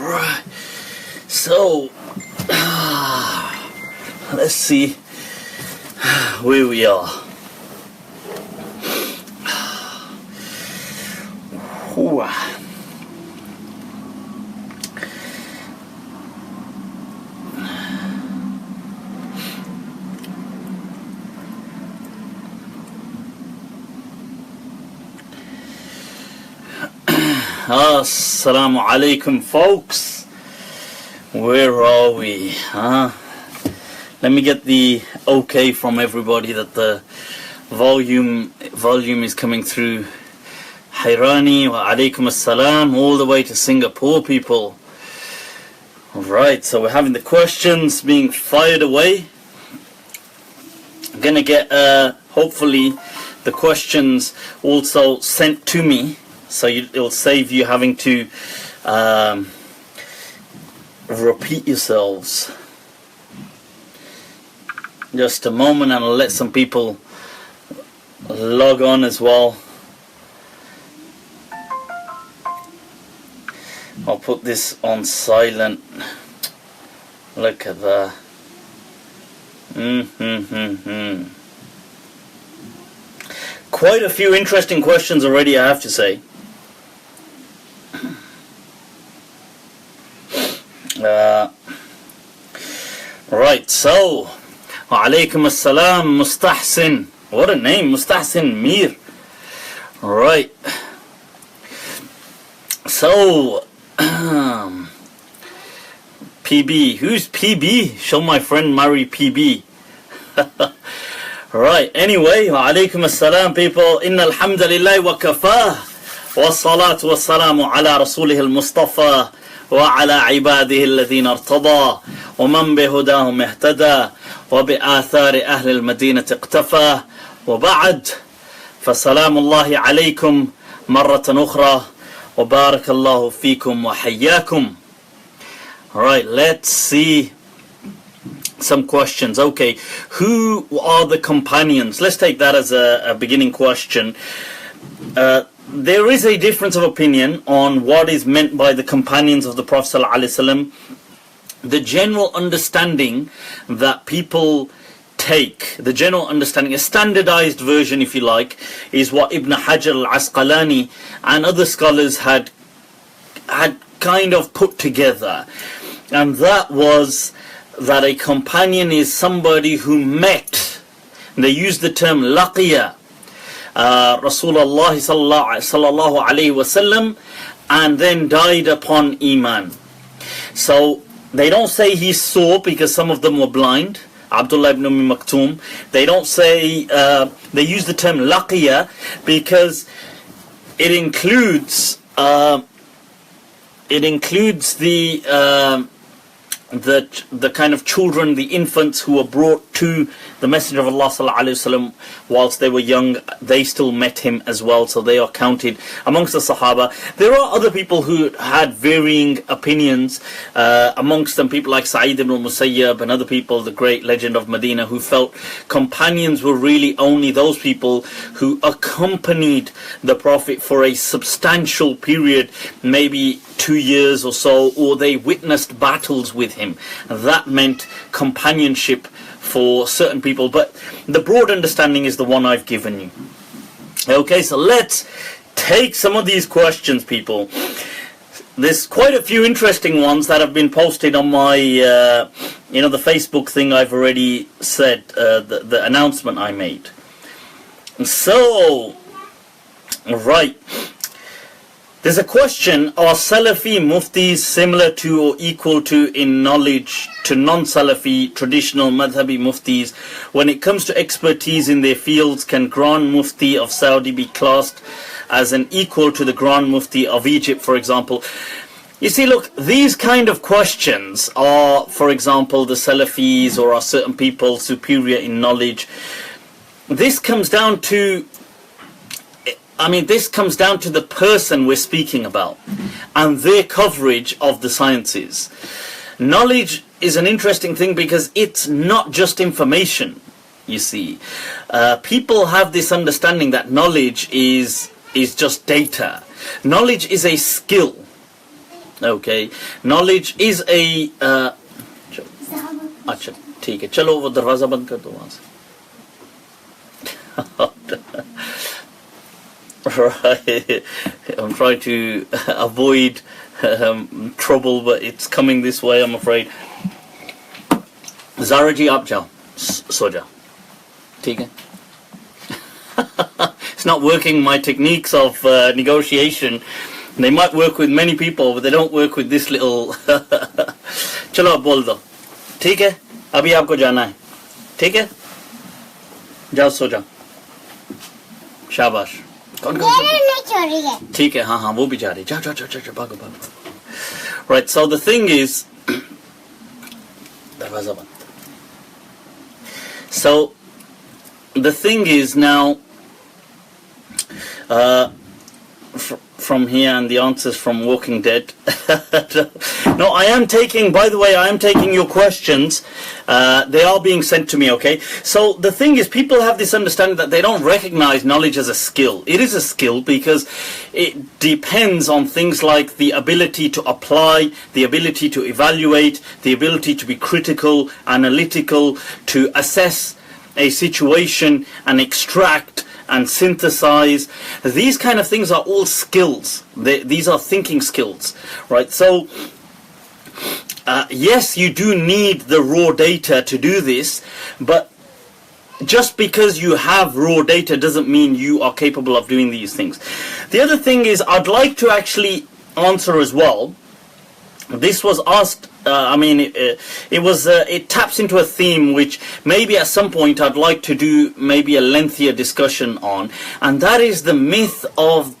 Right. So, let's see where we are. Ooh. Assalamu alaikum, folks. Where are we? Let me get the okay from everybody that the volume is coming through. Hairani wa alaikum assalam, all the way to Singapore, people. Alright, so we're having the questions being fired away. I'm gonna get hopefully the questions also sent to me, so it'll save you having to repeat yourselves. Just a moment, and I'll let some people log on as well. I'll put this on silent. Look at that. Quite a few interesting questions already, I have to say. Right, so Alaikum assalam, Mustahsin. What a name, Mustahsin Mir. Right. So PB, who's PB? Shall my friend marry PB? Right, anyway, Alaikum assalam, people. Inna alhamdulillah wa kafah, wa salatu wa salamu ala rasulih al-Mustafa, wa ala ibadihi alladhina irtada, wa man bihudahum ihtada, wa bi athari ahli al-Madinah iqtafa, wa ba'd, fa salamu Allahi alaykum marratan ukhra, wa barakallahu fikum wa hayyakum. Alright, let's see some questions. Okay, who are the companions? Let's take that as a beginning question. There is a difference of opinion on what is meant by the companions of the Prophet ﷺ. The general understanding that people take, the general understanding, a standardized version if you like, is what Ibn Hajar al-Asqalani and other scholars had kind of put together, and that was that a companion is somebody who met, they use the term laqiya Rasulullah sallallahu alayhi wasallam, and then died upon iman. So they don't say he saw, because some of them were blind, Abdullah ibn Maktoum. They don't say, they use the term laqiya because it includes the kind of children, the infants who were brought to the Messenger of Allah sallallahu alaihi wasallam whilst they were young. They still met him as well, so they are counted amongst the Sahaba. There are other people who had varying opinions, amongst them people like Sa'id ibn al-Musayyab and other people, the great legend of Medina, who felt companions were really only those people who accompanied the Prophet for a substantial period, maybe 2 years or so, or they witnessed battles with him. That meant companionship for certain people, but the broad understanding is the one I've given you. Okay, so let's take some of these questions, people. There's quite a few interesting ones that have been posted on my the Facebook thing I've already said, the announcement I made. So, right, there's a question: are Salafi Muftis similar to or equal to in knowledge to non-Salafi traditional Madhhabi Muftis? When it comes to expertise in their fields, can Grand Mufti of Saudi be classed as an equal to the Grand Mufti of Egypt, for example? You see, look, these kind of questions are, for example, the Salafis, or are certain people superior in knowledge? This comes down to the person we're speaking about and their coverage of the sciences. Knowledge is an interesting thing because it's not just information, you see. People have this understanding that knowledge is just data. Knowledge is a skill. Okay, knowledge is a अच्छा ठीक है, चलो वो दरवाजा बंद कर दो वहां से. Right, I'm trying to avoid trouble, but it's coming this way, I'm afraid. Zara ji, aap jao, so jao. ठीक है. It's not working. My techniques of negotiation, they might work with many people, but they don't work with this little. चलो आप बोल दो. ठीक है, अभी आपको जाना है. ठीक है, जाओ सो जाओ. शाबाश. कौन कौन? ठीक है, हाँ हाँ वो भी जा रही. जाओ जाओ जाओ जाओ भागो भागो. Right, so the thing is, दरवाजा बंद. So the thing is now, from here, and the answers from Walking Dead. No, I am taking, by the way, I am taking your questions. They are being sent to me, okay? So the thing is, people have this understanding that they don't recognize knowledge as a skill. It is a skill because it depends on things like the ability to apply, the ability to evaluate, the ability to be critical, analytical, to assess a situation and extract and synthesize. These kind of things are all skills. These are thinking skills, right? So yes, you do need the raw data to do this, but just because you have raw data doesn't mean you are capable of doing these things. The other thing is, I'd like to actually answer as well. This was asked, it taps into a theme which maybe at some point I'd like to do maybe a lengthier discussion on, and that is the myth of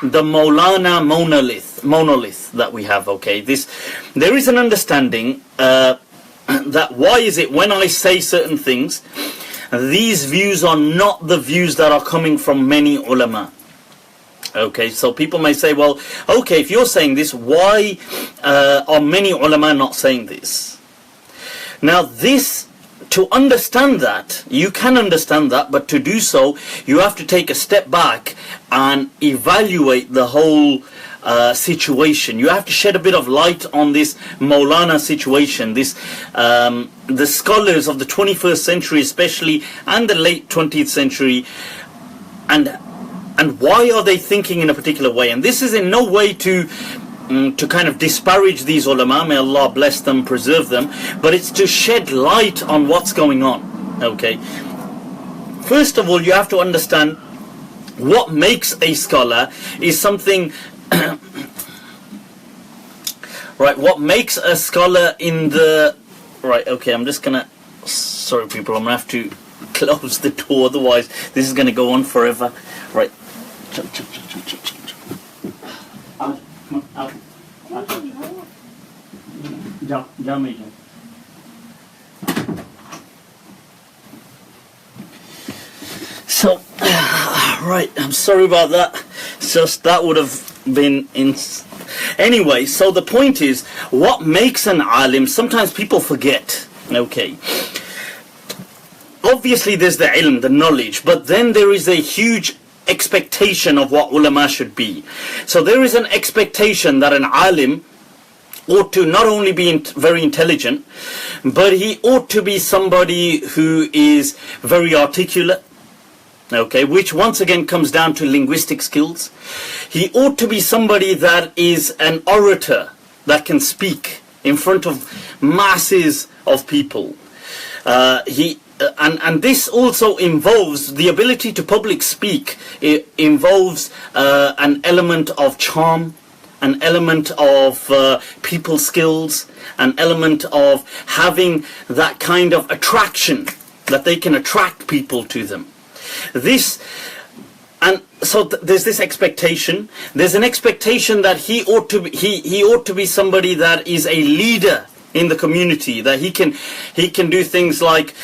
the Maulana monolith that we have, okay? There is an understanding that why is it when I say certain things, these views are not the views that are coming from many ulama. Okay, so people may say, well, okay, if you're saying this, why are many ulama not saying this? Now this, to understand that, you can understand that, but to do so, you have to take a step back and evaluate the whole situation. You have to shed a bit of light on this Maulana situation, the scholars of the 21st century especially, and the late 20th century, and why are they thinking in a particular way. And this is in no way to kind of disparage these ulama, may Allah bless them, preserve them, but it's to shed light on what's going on. Okay, first of all, you have to understand what makes a scholar is something right, what makes a scholar in the right, okay, I'm just gonna, sorry people, I'm gonna have to close the door, otherwise this is gonna go on forever. Right, out, come on, out. So, right, I'm sorry about that. It's just that would have been anyway. So the point is, what makes an alim? Sometimes people forget. Okay. Obviously, there's the ilm, the knowledge, but then there is a huge expectation of what ulama should be. So there is an expectation that an alim ought to not only be very intelligent, but he ought to be somebody who is very articulate, okay, which once again comes down to linguistic skills. He ought to be somebody that is an orator, that can speak in front of masses of people. And this also involves the ability to public speak. It involves an element of charm, an element of people skills, an element of having that kind of attraction, that they can attract people to them. So there's this expectation. There's an expectation that he ought to be somebody that is a leader in the community, that he can do things like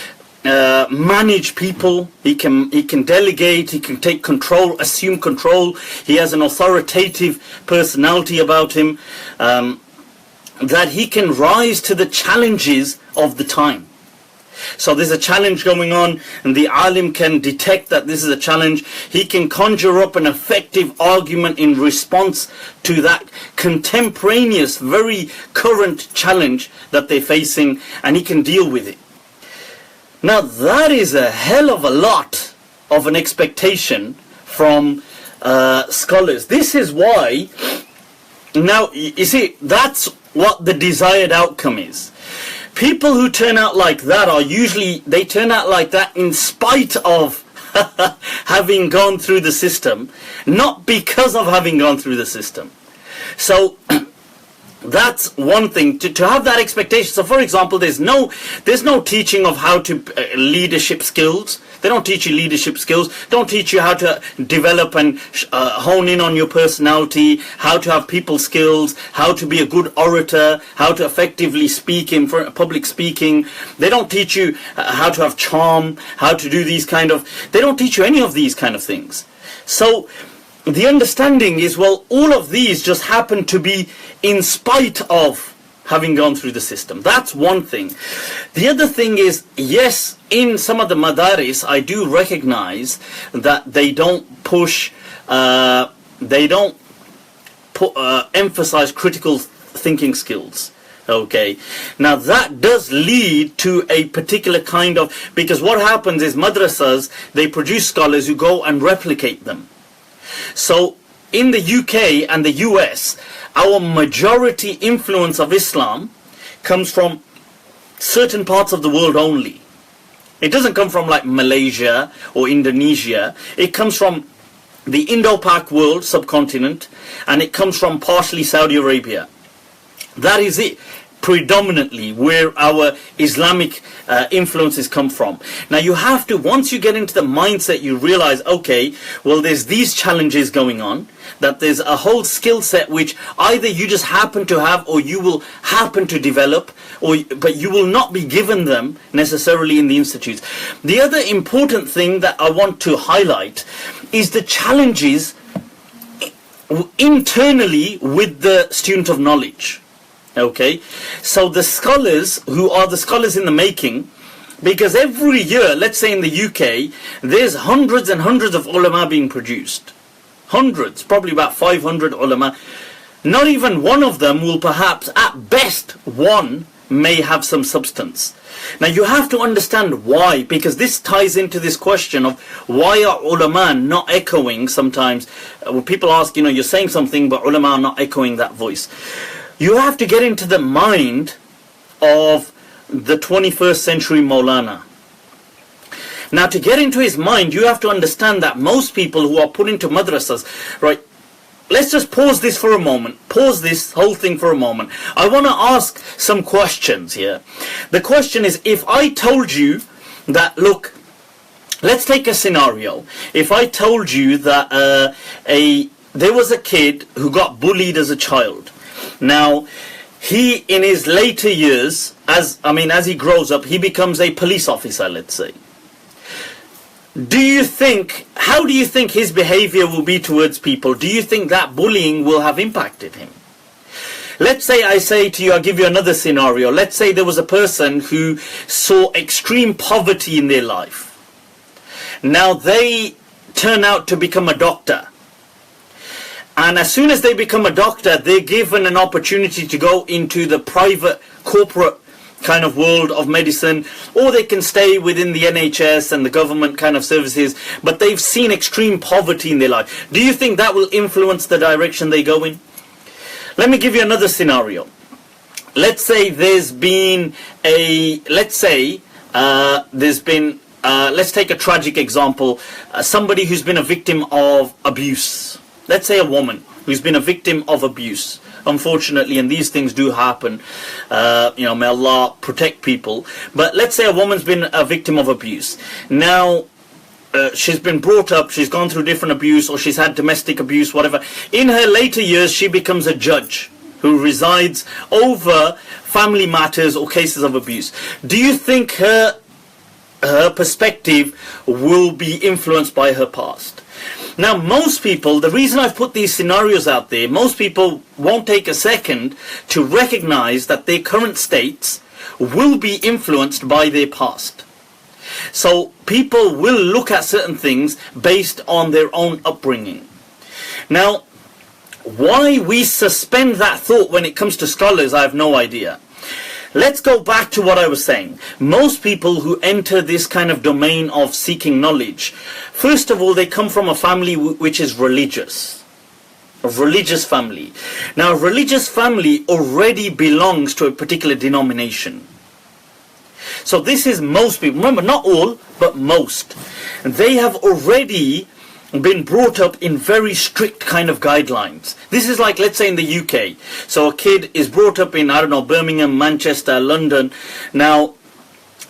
manage people, he can delegate, he can take control, assume control. He has an authoritative personality about him, that he can rise to the challenges of the time. So there's a challenge going on, and the alim can detect that this is a challenge. He can conjure up an effective argument in response to that contemporaneous, very current challenge that they're facing, and he can deal with it. Now that is a hell of a lot of an expectation from scholars. This is why, now you see, that's what the desired outcome is. People who turn out like that are usually, they turn out like that in spite of having gone through the system, not because of having gone through the system. So that's one thing, to have that expectation. So for example, there's no teaching of how to leadership skills. They don't teach you leadership skills. Don't teach you how to develop and hone in on your personality, how to have people skills, how to be a good orator, how to effectively speak in front of public speaking. They don't teach you how to have charm, how to do these kind of, they don't teach you any of these kind of things. So the understanding is, well, all of these just happen to be in spite of having gone through the system. That's one thing. The other thing is, yes, in some of the madaris, I do recognize that they don't push, they don't emphasize critical thinking skills. Okay, now that does lead to a particular kind of, because what happens is madrasas, they produce scholars who go and replicate them. So in the UK and the US, our majority influence of Islam comes from certain parts of the world only. It doesn't come from like Malaysia or Indonesia. It comes from the Indo-Pak world, subcontinent, and it comes from partially Saudi Arabia. That is it, predominantly where our Islamic influences come from. Now you have to, once you get into the mindset, you realize, okay, well, there's these challenges going on, that there's a whole skill set which either you just happen to have or you will happen to develop, but you will not be given them necessarily in the institutes. The other important thing that I want to highlight is the challenges internally with the student of knowledge. Okay, so the scholars who are the scholars in the making, because every year, let's say in the UK, there's hundreds and hundreds of ulama being produced. Hundreds, probably about 500 ulama. Not even one of them will perhaps, at best, one may have some substance. Now you have to understand why, because this ties into this question of why are ulama not echoing sometimes. When people ask, you're saying something, but ulama are not echoing that voice. You have to get into the mind of the 21st century Maulana. Now to get into his mind, you have to understand that most people who are put into madrasas, right, let's just pause this for a moment, pause this whole thing for a moment. I want to ask some questions here. The question is, if I told you that, look, let's take a scenario. If I told you that there was a kid who got bullied as a child. Now, he, in his later years, as he grows up, he becomes a police officer, let's say. How do you think his behavior will be towards people? Do you think that bullying will have impacted him? Let's say I say to you, I'll give you another scenario. Let's say there was a person who saw extreme poverty in their life. Now they turn out to become a doctor. And as soon as they become a doctor, they're given an opportunity to go into the private, corporate kind of world of medicine, or they can stay within the NHS and the government kind of services, but they've seen extreme poverty in their life. Do you think that will influence the direction they go in? Let me give you another scenario. Let's say let's take a tragic example, somebody who's been a victim of abuse. Let's say a woman who's been a victim of abuse, unfortunately, and these things do happen. May Allah protect people. But let's say a woman's been a victim of abuse. Now, she's been brought up, she's gone through different abuse, or she's had domestic abuse, whatever. In her later years, she becomes a judge who resides over family matters or cases of abuse. Do you think her perspective will be influenced by her past? Now, most people, the reason I've put these scenarios out there, most people won't take a second to recognize that their current states will be influenced by their past. So people will look at certain things based on their own upbringing. Now, why we suspend that thought when it comes to scholars, I have no idea. Let's go back to what I was saying. Most people who enter this kind of domain of seeking knowledge, first of all, they come from a family which is religious. A religious family. Now, a religious family already belongs to a particular denomination. So this is most people. Remember, not all, but most. They have already been brought up in very strict kind of guidelines. This is like, let's say in the UK. So a kid is brought up in, I don't know, Birmingham, Manchester, London. Now,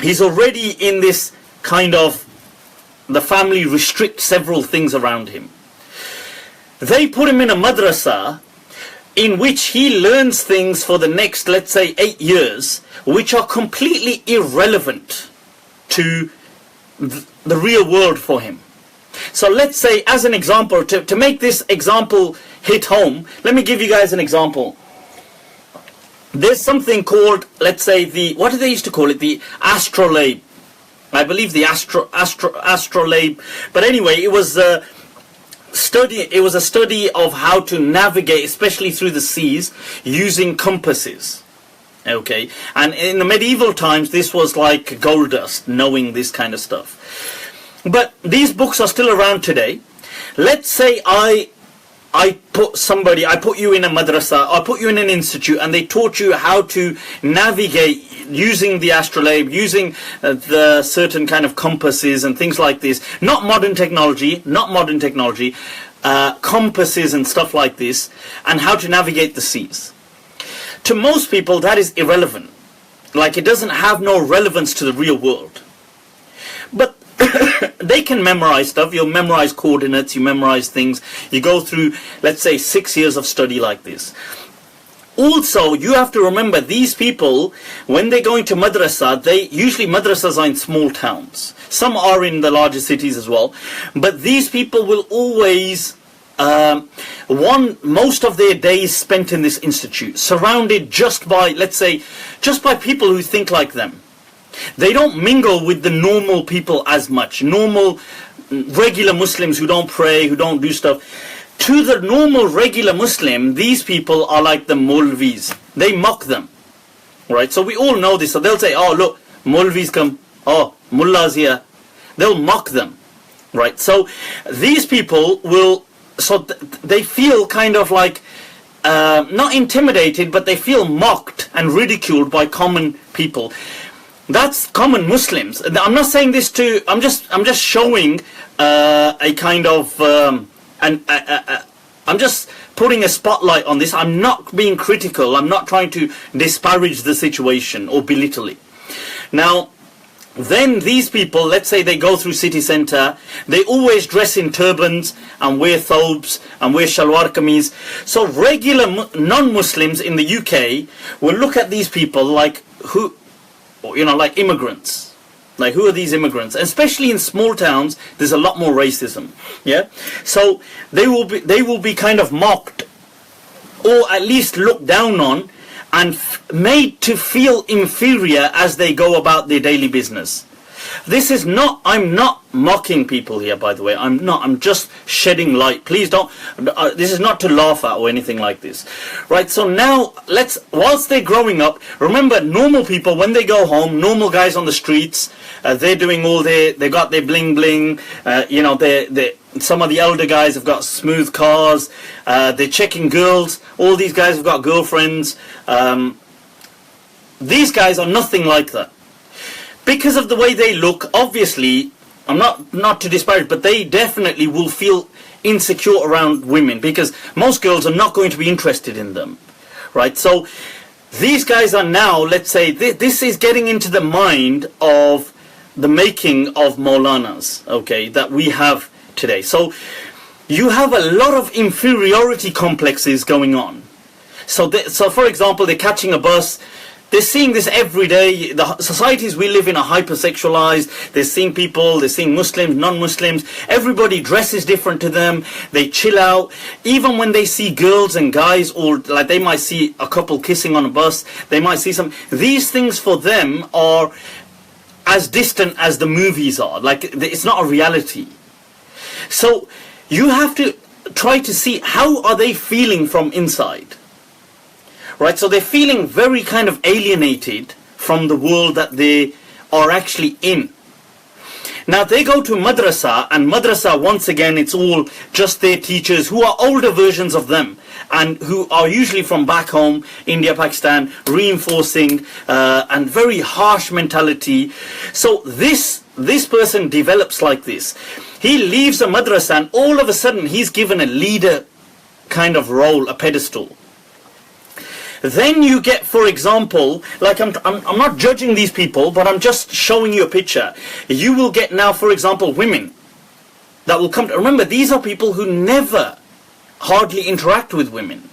he's already in this kind of, the family restricts several things around him. They put him in a madrassah in which he learns things for the next, let's say, 8 years, which are completely irrelevant to the real world for him. So let's say, as an example, to make this example hit home, let me give you guys an example. There's something called, let's say, what do they used to call it? The astrolabe. I believe the astrolabe. But anyway, it was a study of how to navigate, especially through the seas, using compasses. Okay, and in the medieval times, this was like gold dust, knowing this kind of stuff. But these books are still around today. Let's say I put you in a madrassah, I put you in an institute, and they taught you how to navigate using the astrolabe, using the certain kind of compasses and things like this. Not modern technology, compasses and stuff like this, and how to navigate the seas. To most people, that is irrelevant. Like, it doesn't have no relevance to the real world. But they can memorize stuff. You'll memorize coordinates, you memorize things. You go through, let's say, 6 years of study like this. Also, you have to remember, these people, when they go into madrassah, usually madrassahs are in small towns. Some are in the larger cities as well. But these people will always, most of their days spent in this institute, surrounded just by, let's say, just by people who think like them. They don't mingle with the normal people as much. Normal, regular Muslims who don't pray, who don't do stuff. To the normal, regular Muslim, these people are like the Maulvis. They mock them. Right? So we all know this. So they'll say, oh, look, Maulvis come. Oh, Mullah's here. They'll mock them. Right? So these people will, they feel kind of like, not intimidated, but they feel mocked and ridiculed by common people. That's common Muslims. I'm not saying this to, I'm just showing a kind of, I'm just putting a spotlight on this. I'm not being critical. I'm not trying to disparage the situation or belittle it. Now, then these people, let's say they go through city centre, they always dress in turbans and wear thobes and wear shalwar kameez. So regular non-Muslims in the UK will look at these people like, who, you know, like immigrants. Like, who are these immigrants? Especially in small towns, there's a lot more racism. Yeah, so they will be kind of mocked, or at least looked down on, and made to feel inferior as they go about their daily business. This is not, I'm not mocking people here, by the way. I'm just shedding light. Please don't, this is not to laugh at or anything like this. Right, so now, whilst they're growing up, remember, normal people, when they go home, normal guys on the streets, they're doing all they got their bling bling, you know, some of the elder guys have got smooth cars, they're checking girls, all these guys have got girlfriends. These guys are nothing like that. Because of the way they look, obviously, I'm not to disparage, but they definitely will feel insecure around women, because most girls are not going to be interested in them, right? So these guys are now, let's say, this is getting into the mind of the making of Maulanas, okay, that we have today. So you have a lot of inferiority complexes going on. So for example, they're catching a bus, They're seeing this every day. The societies we live in are hypersexualized. They're seeing people, they're seeing Muslims, non-Muslims. Everybody dresses different to them. They chill out. Even when they see girls and guys, or like they might see a couple kissing on a bus, they might see some. These things for them are as distant as the movies are. Like, it's not a reality. So you have to try to see how are they feeling from inside. Right, so they're feeling very kind of alienated from the world that they are actually in. Now they go to Madrassah, and Madrassah, once again, it's all just their teachers who are older versions of them, and who are usually from back home, India, Pakistan, reinforcing and very harsh mentality. So this person develops like this. He leaves a Madrassah, and all of a sudden he's given a leader kind of role, a pedestal. Then you get, for example, like I'm not judging these people, but I'm just showing you a picture. You will get now, for example, women that will come. Remember, these are people who never hardly interact with women.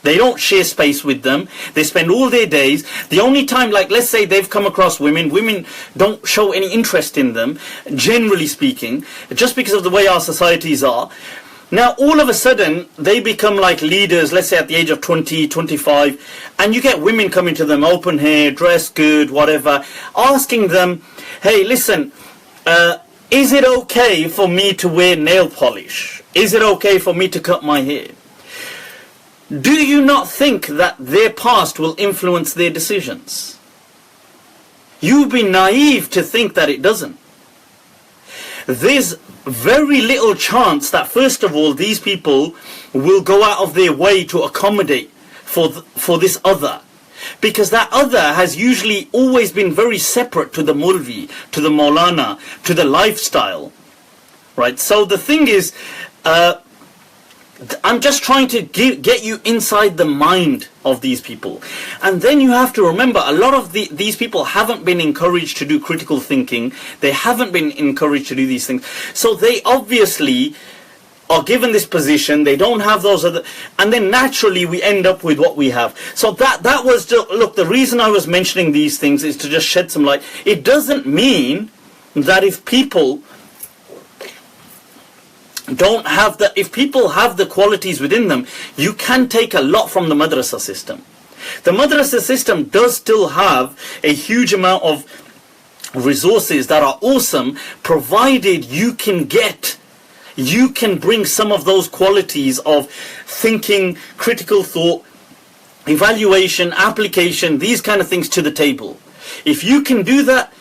They don't share space with them. They spend all their days. The only time, like let's say they've come across women don't show any interest in them, generally speaking, just because of the way our societies are. Now, all of a sudden, they become like leaders, let's say at the age of 20, 25, and you get women coming to them, open hair, dressed good, whatever, asking them, hey, listen, is it okay for me to wear nail polish? Is it okay for me to cut my hair? Do you not think that their past will influence their decisions? You'd be naive to think that it doesn't. There's very little chance that, first of all, these people will go out of their way to accommodate for this other. Because that other has usually always been very separate to the Mulvi, to the Maulana, to the lifestyle. Right? So the thing is, I'm just trying to get you inside the mind of these people. And then you have to remember, a lot of these people haven't been encouraged to do critical thinking. They haven't been encouraged to do these things. So they obviously are given this position. They don't have those other... And then naturally we end up with what we have. So that was... Look, the reason I was mentioning these things is to just shed some light. It doesn't mean that if people... if people have the qualities within them, you can take a lot from the Madrassah system. The Madrassah system does still have a huge amount of resources that are awesome, provided you can bring some of those qualities of thinking, critical thought, evaluation, application, these kind of things to the table. If you can do that,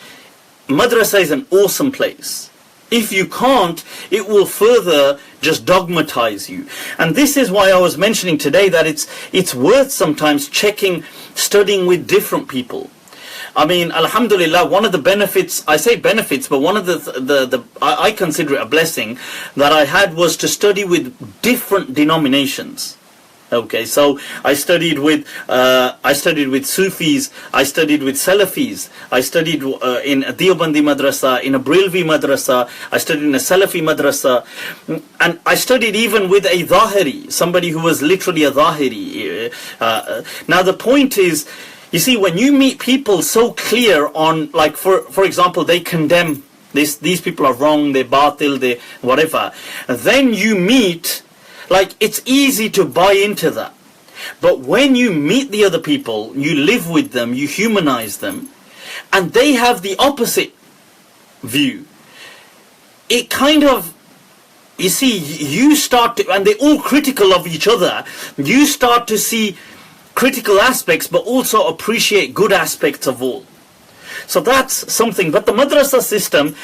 Madrassah is an awesome place. If you can't, it will further just dogmatize you. And this is why I was mentioning today that it's worth sometimes studying with different people. I mean, alhamdulillah, one of the benefits, I say benefits, but one of I consider it a blessing that I had was to study with different denominations. Okay, so I studied with Sufis, I studied with Salafis, I studied in a Deobandi Madrassah, in a Brilvi Madrassah, I studied in a Salafi Madrassah, and I studied even with a Zahiri, somebody who was literally a Zahiri. Now the point is, you see, when you meet people so clear on, like for example, they condemn these people are wrong, they're batil, they whatever, then you meet... Like, it's easy to buy into that. But when you meet the other people, you live with them, you humanize them, and they have the opposite view, it kind of, you see, you start to, and they're all critical of each other, you start to see critical aspects, but also appreciate good aspects of all. So that's something. But the Madrassah system,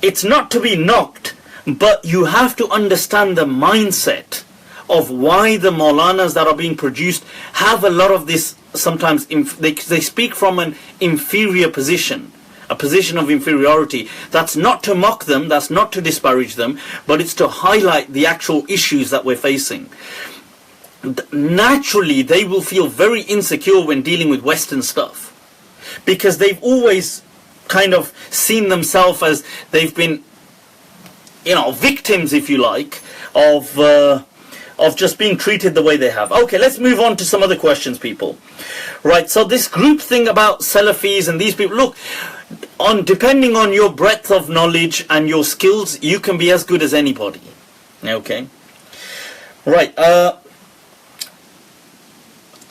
it's not to be knocked, but you have to understand the mindset of why the Maulanas that are being produced have a lot of this. Sometimes they speak from an inferior position, a position of inferiority. That's not to mock them, that's not to disparage them, but it's to highlight the actual issues that we're facing. Naturally, they will feel very insecure when dealing with Western stuff, because they've always kind of seen themselves as they've been, victims, if you like, of of just being treated the way they have. Okay, let's move on to some other questions, people. Right, so this group thing about Salafis and these people, look, depending on your breadth of knowledge and your skills, you can be as good as anybody. Okay. Right,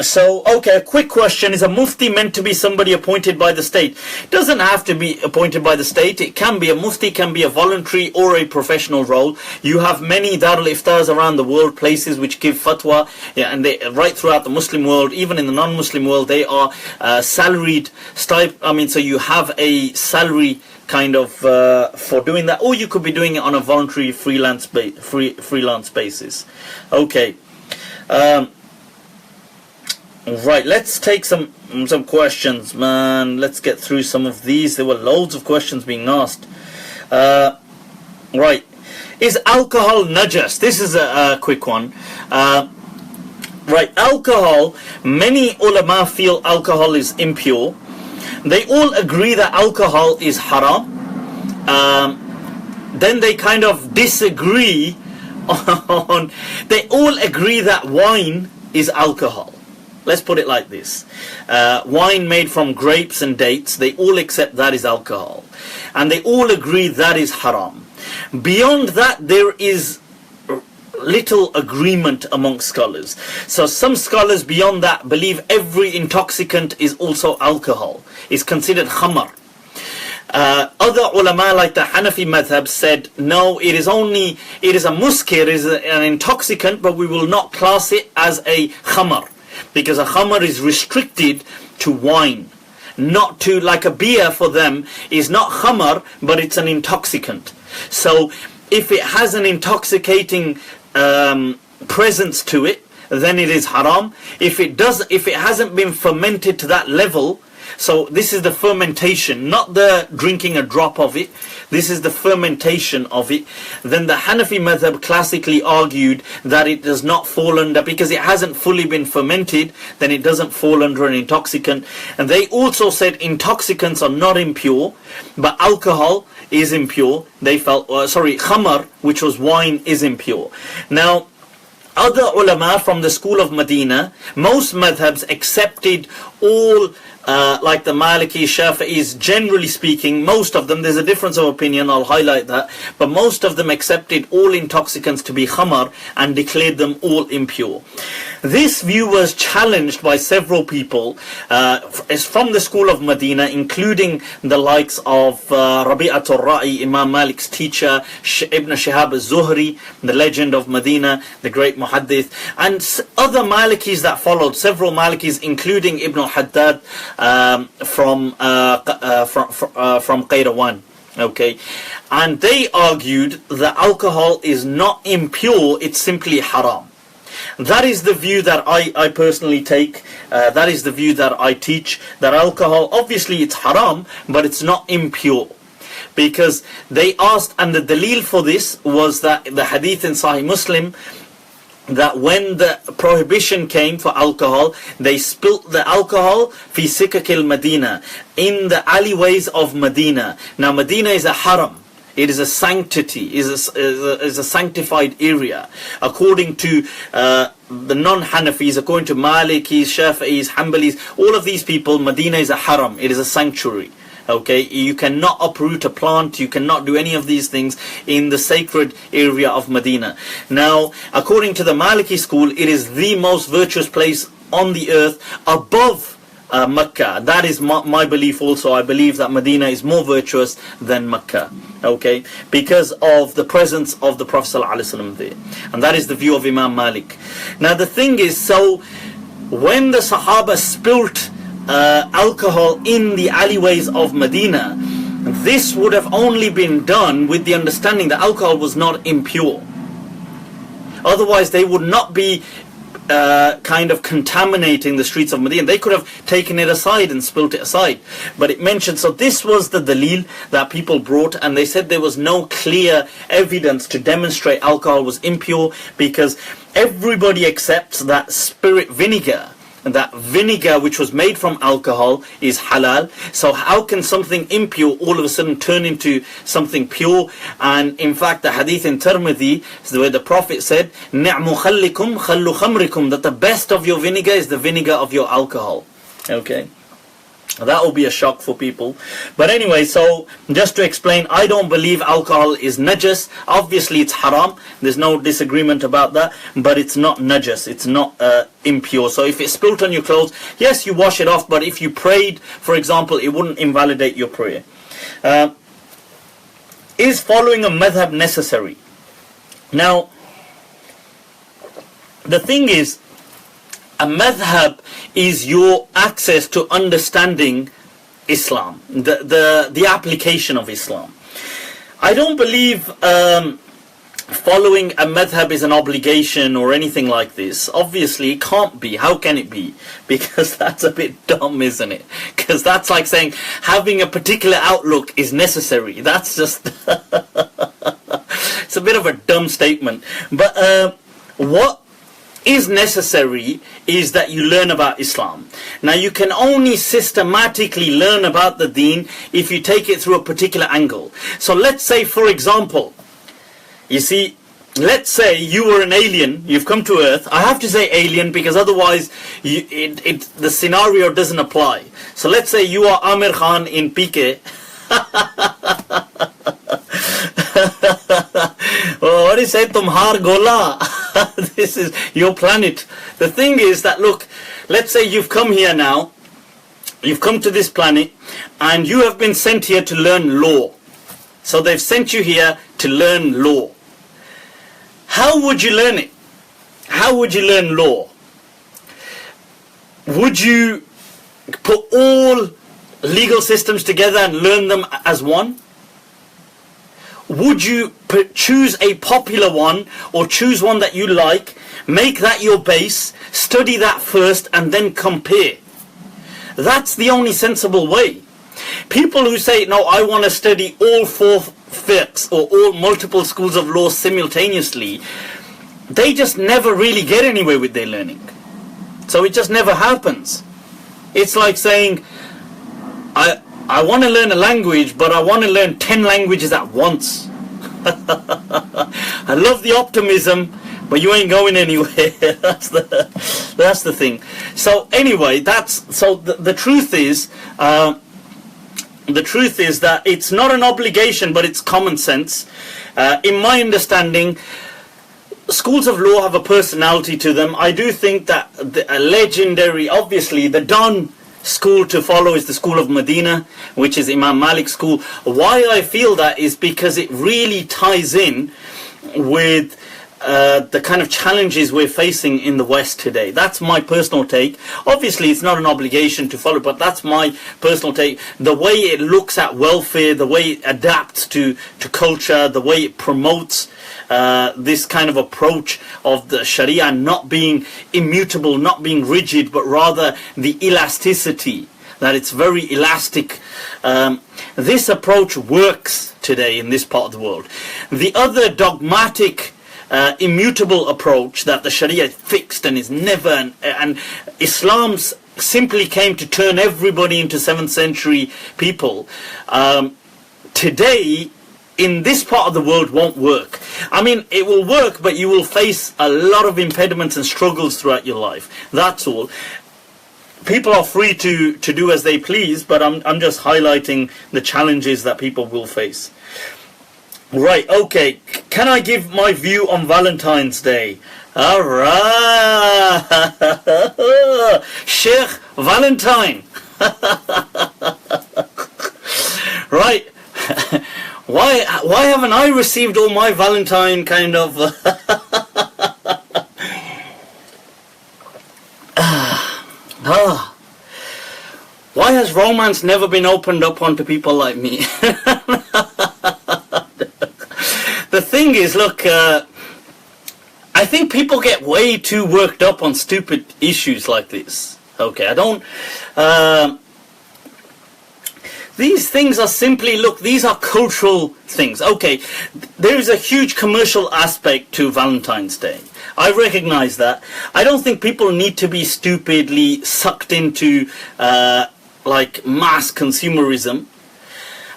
okay, a quick question. Is a Mufti meant to be somebody appointed by the state? Doesn't have to be appointed by the state. It can be a Mufti, can be a voluntary or a professional role. You have many Darul Iftars around the world, places which give fatwa, and they right throughout the Muslim world, even in the non-Muslim world, they are salaried. So you have a salary kind of for doing that, or you could be doing it on a voluntary freelance basis. Okay. Right, let's take some questions, man. Let's get through some of these. There were loads of questions being asked. Right, is alcohol najas? This is a quick one. Right, alcohol, many ulama feel alcohol is impure. They all agree that alcohol is haram. Then they kind of disagree on, they all agree that wine is alcohol. Let's put it like this. Wine made from grapes and dates, they all accept that is alcohol. And they all agree that is haram. Beyond that, there is little agreement amongst scholars. So some scholars beyond that believe every intoxicant is also alcohol. It's considered khamar. Other ulama like the Hanafi Madhhab said, no, it is a muskir, it is an intoxicant, but we will not class it as a khamar. Because a khamar is restricted to wine, not to, like a beer for them is not khamar, but it's an intoxicant. So if it has an intoxicating presence to it, then it is haram. If it hasn't been fermented to that level, so this is the fermentation, not the drinking a drop of it. This is the fermentation of it. Then the Hanafi Madhhab classically argued that it does not fall under, because it hasn't fully been fermented, then it doesn't fall under an intoxicant. And they also said intoxicants are not impure, but alcohol is impure. They felt, khamar, which was wine, is impure. Now, other ulama from the school of Medina, most madhabs accepted all, like the Maliki, Shafi'is, generally speaking, most of them, there's a difference of opinion, I'll highlight that, but most of them accepted all intoxicants to be khamar and declared them all impure. This view was challenged by several people from the school of Medina, including the likes of Rabi'atul Ra'i, Imam Malik's teacher, Ibn Shihab al-Zuhri, the legend of Medina, the great muhaddith, and other Malikis that followed, several Malikis, including Ibn al-Haddad from Qayrawan. Okay, and they argued that alcohol is not impure, it's simply haram. That is the view that I personally take. That is the view that I teach, that alcohol, obviously it's haram, but it's not impure. Because they asked, and the dalil for this was that the hadith in Sahih Muslim, that when the prohibition came for alcohol, they spilt the alcohol fi sikakil Medina, in the alleyways of Medina. Now Medina is a haram. It is a sanctity, is a sanctified area. According to the non-Hanafis, according to Malikis, Shafi'is, Hanbalis, all of these people, Medina is a haram. It is a sanctuary. Okay, you cannot uproot a plant, you cannot do any of these things in the sacred area of Medina. Now, according to the Maliki school, it is the most virtuous place on the earth above Mecca. That is my belief also. I believe that Medina is more virtuous than Mecca. Okay, because of the presence of the Prophet ﷺ there. And that is the view of Imam Malik. Now the thing is, so when the Sahaba spilt alcohol in the alleyways of Medina, this would have only been done with the understanding that alcohol was not impure. Otherwise they would not be kind of contaminating the streets of Medina. They could have taken it aside and spilt it aside. But it mentioned, so this was the dalil that people brought, and they said there was no clear evidence to demonstrate alcohol was impure, because everybody accepts that spirit vinegar that vinegar which was made from alcohol is halal. So how can something impure all of a sudden turn into something pure? And in fact, the hadith in Tirmidhi is where the Prophet said, "Ni'mu khallikum khallu khamrikum," that the best of your vinegar is the vinegar of your alcohol. Okay. That will be a shock for people. But anyway, so just to explain, I don't believe alcohol is najas. Obviously it's haram, there's no disagreement about that, but it's not najas, it's not impure. So if it's spilt on your clothes, yes, you wash it off, but if you prayed, for example, it wouldn't invalidate your prayer. Is following a madhhab necessary? Now, the thing is, a madhhab is your access to understanding Islam, the application of Islam. I don't believe following a madhhab is an obligation or anything like this. Obviously, it can't be. How can it be? Because that's a bit dumb, isn't it? Because that's like saying having a particular outlook is necessary. That's just it's a bit of a dumb statement. But what is necessary is that you learn about Islam. Now you can only systematically learn about the deen if you take it through a particular angle. So let's say, for example, you see, let's say you were an alien, you've come to Earth. I have to say alien because otherwise the scenario doesn't apply. So let's say you are Amir Khan in PK. Oh, what do you say? Tumhar gola. This is your planet. The thing is that, look, let's say you've come here now, you've come to this planet, and you have been sent here to learn law. So they've sent you here to learn law. How would you learn it? How would you learn law? Would you put all legal systems together and learn them as one? Would you choose a popular one or choose one that you like, make that your base, study that first and then compare? That's the only sensible way. People who say, no, I want to study all four fiqhs or all multiple schools of law simultaneously, they just never really get anywhere with their learning. So it just never happens. It's like saying, I want to learn a language, but I want to learn 10 languages at once. I love the optimism, but you ain't going anywhere. That's the thing. So anyway, the truth is, that it's not an obligation, but it's common sense. In my understanding, schools of law have a personality to them. I do think that a legendary, obviously, the Don school to follow is the school of Medina, which is Imam Malik's school. Why I feel that is because it really ties in with the kind of challenges we're facing in the West today. That's my personal take. Obviously it's not an obligation to follow, but that's my personal take. The way it looks at welfare, the way it adapts to culture, the way it promotes this kind of approach of the Sharia not being immutable, not being rigid, but rather the elasticity, that it's very elastic. This approach works today in this part of the world. The other dogmatic, immutable approach that the Sharia is fixed and is never, and Islam simply came to turn everybody into 7th century people, today in this part of the world won't work. I mean, it will work, but you will face a lot of impediments and struggles throughout your life. That's all. People are free to do as they please, but I'm just highlighting the challenges that people will face. Right, okay. Can I give my view on Valentine's Day? Alright. Sheikh Valentine. Right. Why haven't I received all my Valentine kind of why has romance never been opened up onto people like me? The thing is, look, I think people get way too worked up on stupid issues like this. Okay, I don't these things are simply, look, these are cultural things. Okay, there is a huge commercial aspect to Valentine's Day. I recognize that. I don't think people need to be stupidly sucked into like mass consumerism.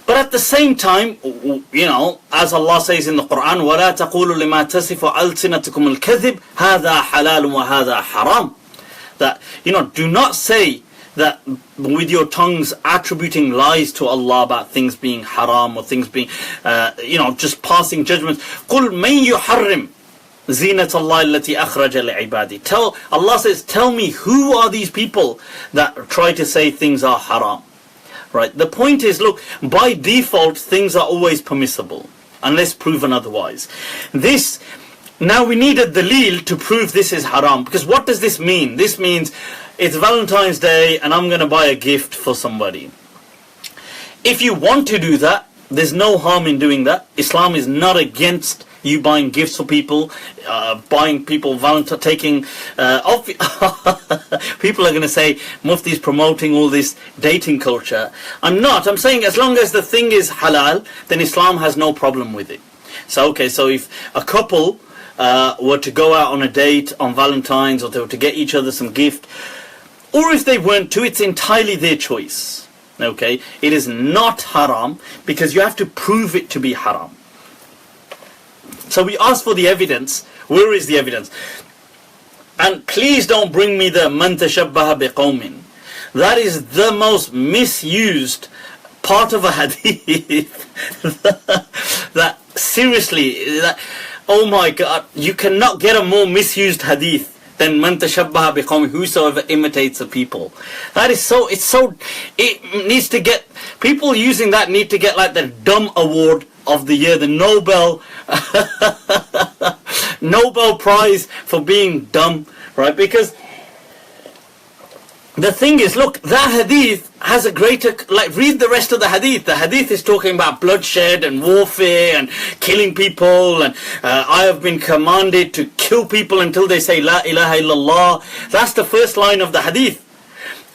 But at the same time, you know, as Allah says in the Qur'an, وَلَا تَقُولُوا لِمَا تَصِفُ أَلْسِنَتُكُمُ الْكَذِبِ هَذَا حَلَالٌ وَهَذَا حَرَامٌ. That, you know, do not say that with your tongues attributing lies to Allah about things being haram or things being, you know, just passing judgments. قُلْ مَنْ يُحَرِّمْ زِينَةَ اللَّهِ الَّتِي أَخْرَجَ لِعِبَادِهِ. Allah says, tell me, who are these people that try to say things are haram? Right. The point is, look, by default, things are always permissible, unless proven otherwise. This, now we need a dalil to prove this is haram. Because what does this mean? This means it's Valentine's Day and I'm going to buy a gift for somebody. If you want to do that, there's no harm in doing that. Islam is not against you buying gifts for people, buying people Valentine, taking. People are going to say Mufti is promoting all this dating culture. I'm not. I'm saying as long as the thing is halal, then Islam has no problem with it. So okay, so if a couple were to go out on a date on Valentine's, or they were to get each other some gift, or if they weren't to, it's entirely their choice. Okay, it is not haram because you have to prove it to be haram. So we ask for the evidence. Where is the evidence? And please don't bring me the man tashabbaha biqawmin. That is the most misused part of a hadith. that seriously, that, oh my God, you cannot get a more misused hadith than man tashabbaha biqawmin, whosoever imitates the people. That is so, it needs to get, people using that need to get like the dumb award of the year, the Nobel Prize for being dumb, right? Because the thing is, look, that hadith has a greater, like, read the rest of the hadith. The hadith is talking about bloodshed and warfare and killing people, and I have been commanded to kill people until they say La ilaha illallah. That's the first line of the hadith.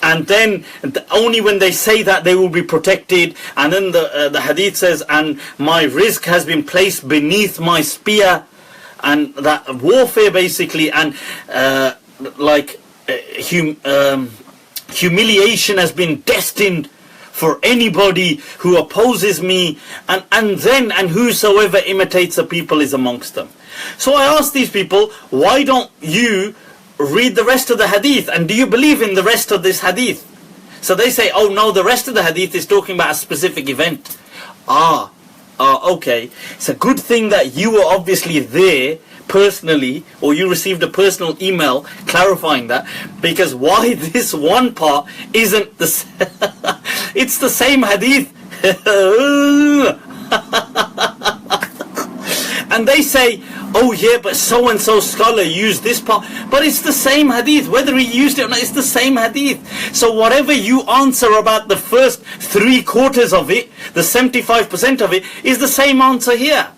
And then only when they say that they will be protected. And then the hadith says, and my rizq has been placed beneath my spear. And that warfare basically, and humiliation has been destined for anybody who opposes me, and whosoever imitates the people is amongst them. So I ask these people, why don't you read the rest of the hadith, and do you believe in the rest of this hadith? So they say, oh no, the rest of the hadith is talking about a specific event. Okay, it's a good thing that you were obviously there personally, or you received a personal email clarifying that, because why this one part isn't the it's the same hadith. And they say, oh yeah, but so-and-so scholar used this part. But it's the same hadith. Whether he used it or not, it's the same hadith. So whatever you answer about the first 3/4 of it, the 75% of it, is the same answer here.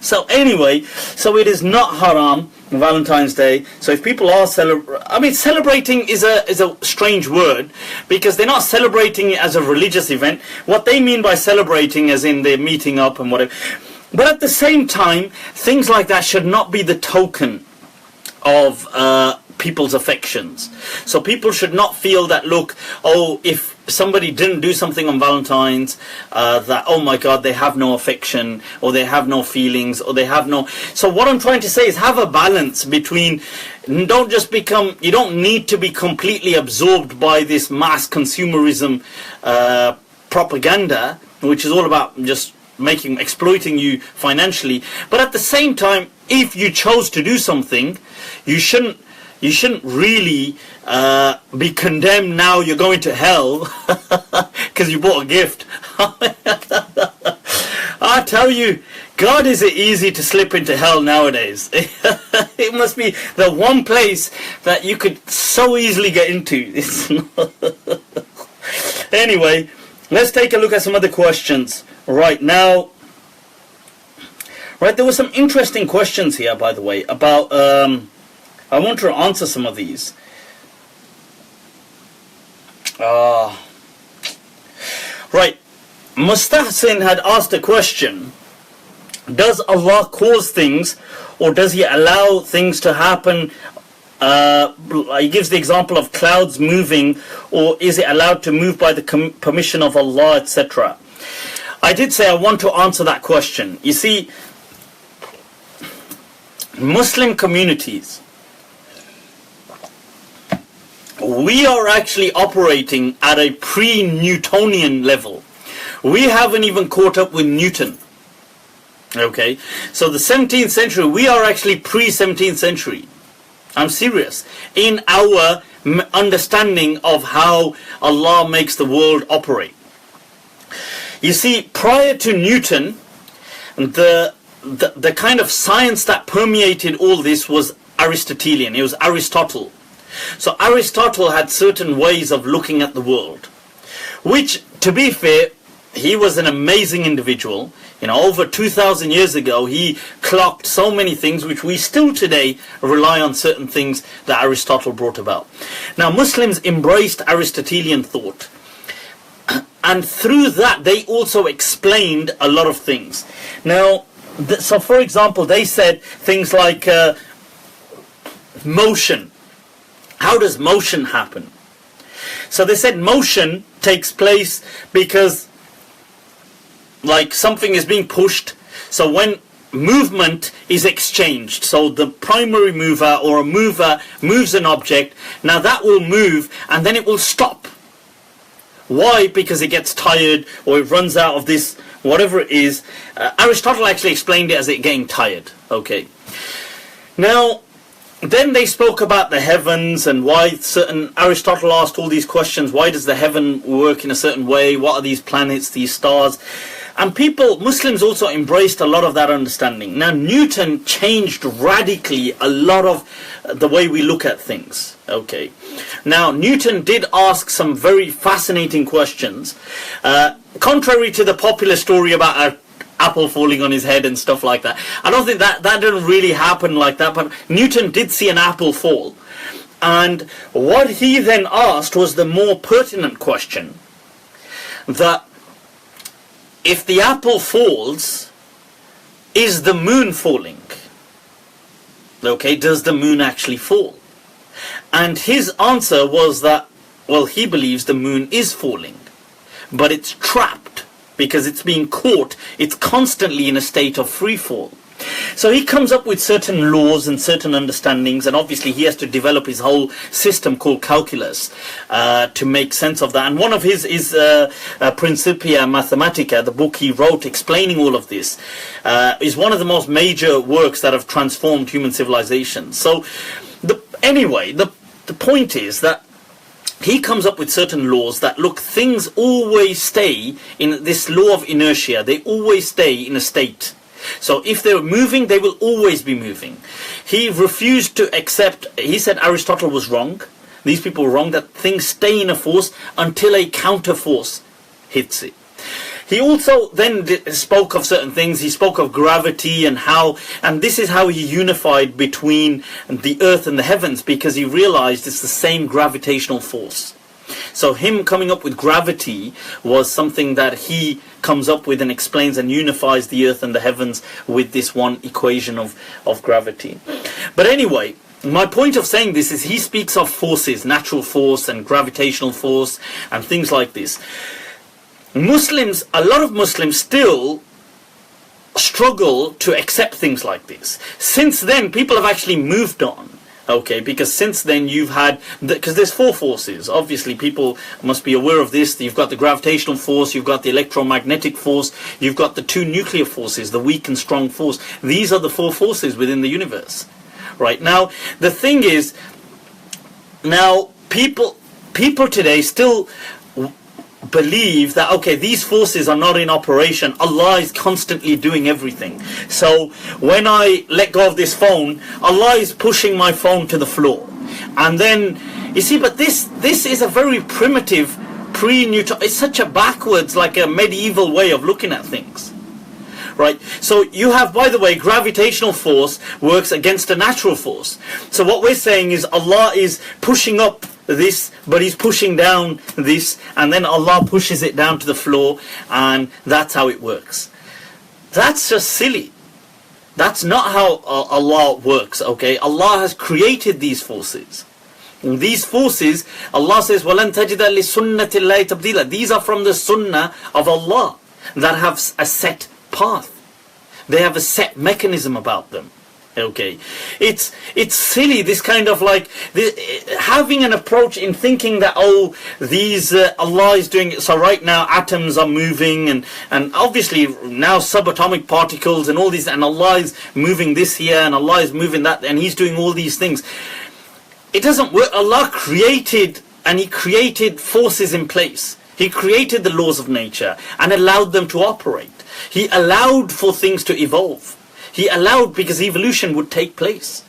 So anyway, so it is not haram, Valentine's Day. So if people are celebrating is a strange word, because they're not celebrating it as a religious event. What they mean by celebrating, as in they're meeting up and whatever. But at the same time, things like that should not be the token of people's affections. So people should not feel that, look, oh, if somebody didn't do something on Valentine's, that, oh my God, they have no affection, or they have no feelings, or they have no... So what I'm trying to say is, have a balance between, you don't need to be completely absorbed by this mass consumerism propaganda, which is all about just exploiting you financially. But at the same time, if you chose to do something, you shouldn't really be condemned. Now you're going to hell because you bought a gift. I tell you, God, is it easy to slip into hell nowadays. It must be the one place that you could so easily get into. It's not. Anyway, let's take a look at some other questions. Right now, there were some interesting questions here, by the way, about, I want to answer some of these. Right, Mustahsin had asked a question does Allah cause things, or does He allow things to happen? He gives the example of clouds moving, or is it allowed to move by the permission of Allah, etc. I did say I want to answer that question. You see, Muslim communities, we are actually operating at a pre-Newtonian level. We haven't even caught up with Newton. Okay, so the 17th century, we are actually pre-17th century. I'm serious. In our understanding of how Allah makes the world operate. You see, prior to Newton, the kind of science that permeated all this was Aristotelian. It was Aristotle. So Aristotle had certain ways of looking at the world, which, to be fair, he was an amazing individual. You know, over 2,000 years ago, he clocked so many things which we still today rely on certain things that Aristotle brought about. Now, Muslims embraced Aristotelian thought, and through that, they also explained a lot of things. Now, so for example, they said things like motion. How does motion happen? So they said motion takes place because like something is being pushed, so when movement is exchanged, so the primary mover or a mover moves an object, now that will move and then it will stop. Why? Because it gets tired or it runs out of this, whatever it is. Aristotle actually explained it as it getting tired. Okay. Now, then they spoke about the heavens and why Aristotle asked all these questions. Why does the heaven work in a certain way? What are these planets, these stars? And Muslims also embraced a lot of that understanding. Now, Newton changed radically a lot of the way we look at things. Okay. Now, Newton did ask some very fascinating questions. Contrary to the popular story about an apple falling on his head and stuff like that. I don't think that didn't really happen like that, but Newton did see an apple fall. And what he then asked was the more pertinent question, that if the apple falls, is the moon falling? Okay, does the moon actually fall? And his answer was that, well, he believes the moon is falling, but it's trapped because it's being caught. It's constantly in a state of free fall. So he comes up with certain laws and certain understandings, and obviously he has to develop his whole system called calculus to make sense of that. And one of his is Principia Mathematica, the book he wrote explaining all of this, is one of the most major works that have transformed human civilization. So anyway, the point is that he comes up with certain laws that, look, things always stay in this law of inertia. They always stay in a state. So if they're moving, they will always be moving. He refused to accept, he said Aristotle was wrong. These people were wrong, that things stay in a force until a counter force hits it. He also then spoke of certain things. He spoke of gravity and this is how he unified between the earth and the heavens, because he realized it's the same gravitational force. So him coming up with gravity was something that he comes up with and explains and unifies the earth and the heavens with this one equation of gravity. But anyway, my point of saying this is he speaks of forces, natural force and gravitational force and things like this. Muslims, a lot of Muslims still struggle to accept things like this. Since then, people have actually moved on. Okay, because since then you've had, because there's four forces, obviously people must be aware of this. You've got the gravitational force, you've got the electromagnetic force, you've got the two nuclear forces, the weak and strong force. These are the four forces within the universe. Right, now the thing is, now people today still believe that, okay, these forces are not in operation. Allah is constantly doing everything. So when I let go of this phone, Allah is pushing my phone to the floor. And then, you see, but this is a very primitive, pre-Newton, it's such a backwards, like a medieval way of looking at things. Right? So you have, by the way, gravitational force works against a natural force. So what we're saying is Allah is pushing up this, but he's pushing down this, and then Allah pushes it down to the floor, and that's how it works. That's just silly. That's not how Allah works, okay? Allah has created these forces. And these forces, Allah says, وَلَن تَجِدَ لِسُنَّةِ اللَّهِ تَبْدِيلًا. These are from the sunnah of Allah that have a set path. They have a set mechanism about them. Okay, it's silly, this kind of like having an approach in thinking that, oh, these Allah is doing it. So right now atoms are moving, and obviously now subatomic particles and all these, and Allah is moving this here and Allah is moving that, and He's doing all these things. It doesn't work. Allah created, and He created forces in place. He created the laws of nature and allowed them to operate. He allowed for things to evolve. He allowed, because evolution would take place.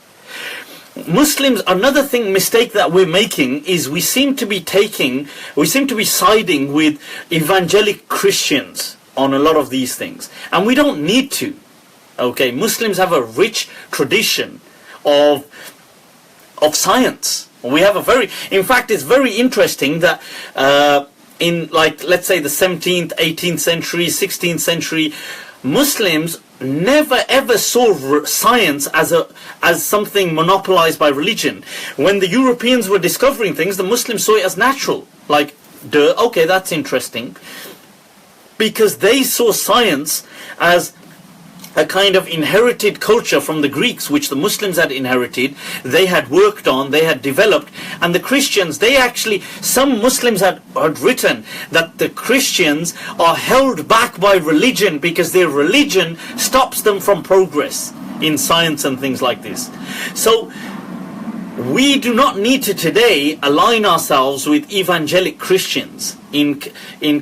Muslims, another mistake that we're making is we seem to be siding with evangelic Christians on a lot of these things. And we don't need to. Okay, Muslims have a rich tradition of science. We have in fact, it's very interesting that in, like, let's say the 17th, 18th century, 16th century, Muslims never ever saw science as something monopolized by religion. When the Europeans were discovering things, the Muslims saw it as natural. Like, duh, okay, that's interesting. Because they saw science as a kind of inherited culture from the Greeks, which the Muslims had inherited, they had worked on, they had developed. And the Christians, some Muslims had written that the Christians are held back by religion because their religion stops them from progress in science and things like this. So we do not need to today align ourselves with evangelic Christians in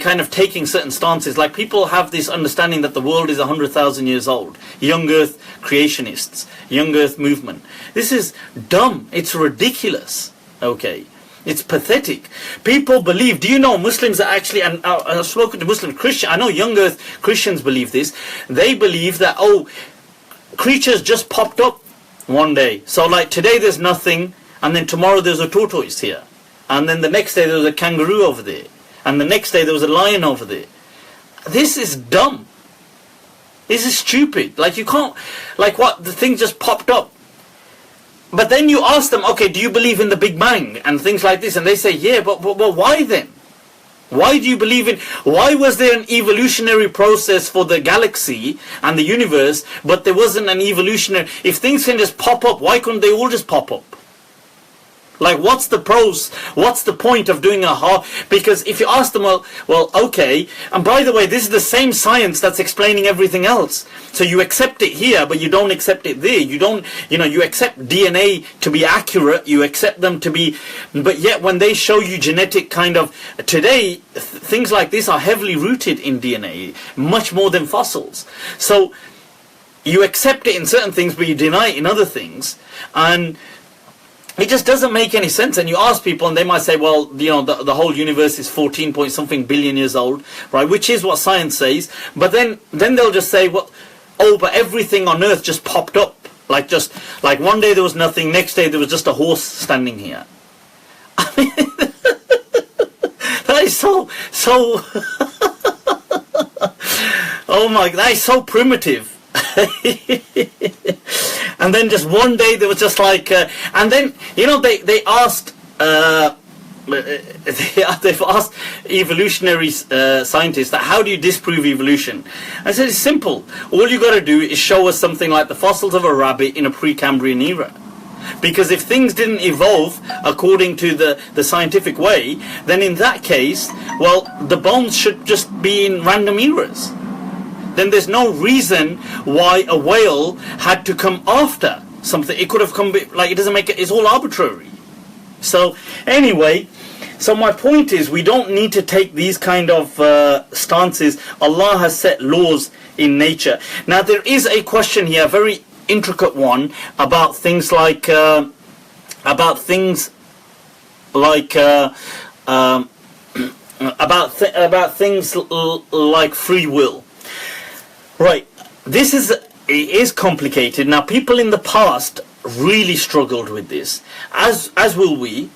kind of taking certain stances. Like, people have this understanding that the world is 100,000 years old. Young Earth creationists, Young Earth movement. This is dumb. It's ridiculous. Okay. It's pathetic. People believe, do you know Muslims are actually, and I've spoken to Muslim Christians, I know Young Earth Christians believe this. They believe that, oh, creatures just popped up one day. So like today there's nothing, and then tomorrow there's a tortoise here, and then the next day there was a kangaroo over there, and the next day there was a lion over there. This is dumb. This is stupid. Like, you can't, like, what, the thing just popped up. But then you ask them, okay, do you believe in the Big Bang and things like this? And they say, yeah, but why then? Why do you believe in, why was there an evolutionary process for the galaxy and the universe, but there wasn't an evolutionary, if things can just pop up, why couldn't they all just pop up? Like, what's the point of doing because if you ask them, well, okay, and by the way, this is the same science that's explaining everything else. So you accept it here, but you don't accept it there. You don't, you accept DNA to be accurate, you accept them to be, but yet when they show you genetic kind of, today, things like this are heavily rooted in DNA, much more than fossils. So you accept it in certain things, but you deny it in other things, and it just doesn't make any sense. And you ask people and they might say, well, the whole universe is 14 point something billion years old, right? Which is what science says. But then they'll just say, well, oh, but everything on Earth just popped up. Like one day there was nothing, next day there was just a horse standing here. I mean, that is so oh my, that is so primitive. And then just one day there was just like and then they asked they've asked evolutionary scientists that, how do you disprove evolution? I said, it's simple. All you got to do is show us something like the fossils of a rabbit in a Precambrian era. Because if things didn't evolve according to the scientific way, then in that case, well, the bones should just be in random eras. Then there's no reason why a whale had to come after something. It could have come, like, it doesn't make it, it's all arbitrary. So anyway, so my point is, we don't need to take these kind of stances. Allah has set laws in nature. Now there is a question here, a very intricate one, about things like about things like free will. Right, this is complicated. Now, people in the past really struggled with this, as will we.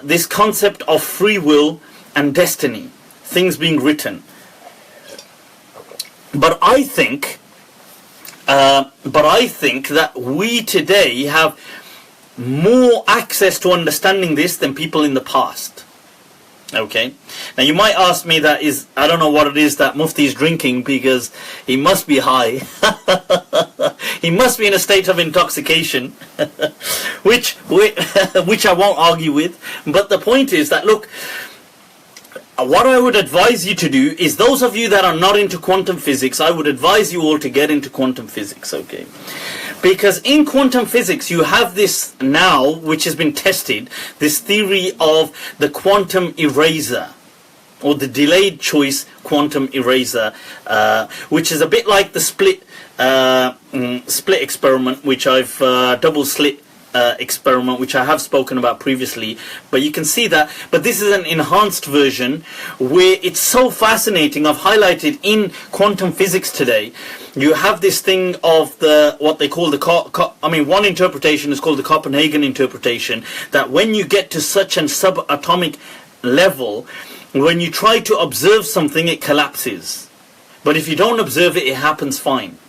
This concept of free will and destiny, things being written. But I think But I think that we today have more access to understanding this than people in the past. Okay, now you might ask me, that is, I don't know what it is that Mufti is drinking, because he must be high. He must be in a state of intoxication, which I won't argue with. But the point is that, look, what I would advise you to do is, those of you that are not into quantum physics, I would advise you all to get into quantum physics, okay? Because in quantum physics, you have this now, which has been tested, this theory of the quantum eraser, or the delayed choice quantum eraser, which is a bit like the split experiment, which I've double slit experiment, which I have spoken about previously. But you can see that, but this is an enhanced version where it's so fascinating. I've highlighted in quantum physics today, you have this thing of the, what they call the, one interpretation is called the Copenhagen interpretation, that when you get to such an subatomic level, when you try to observe something, it collapses. But if you don't observe it, it happens fine.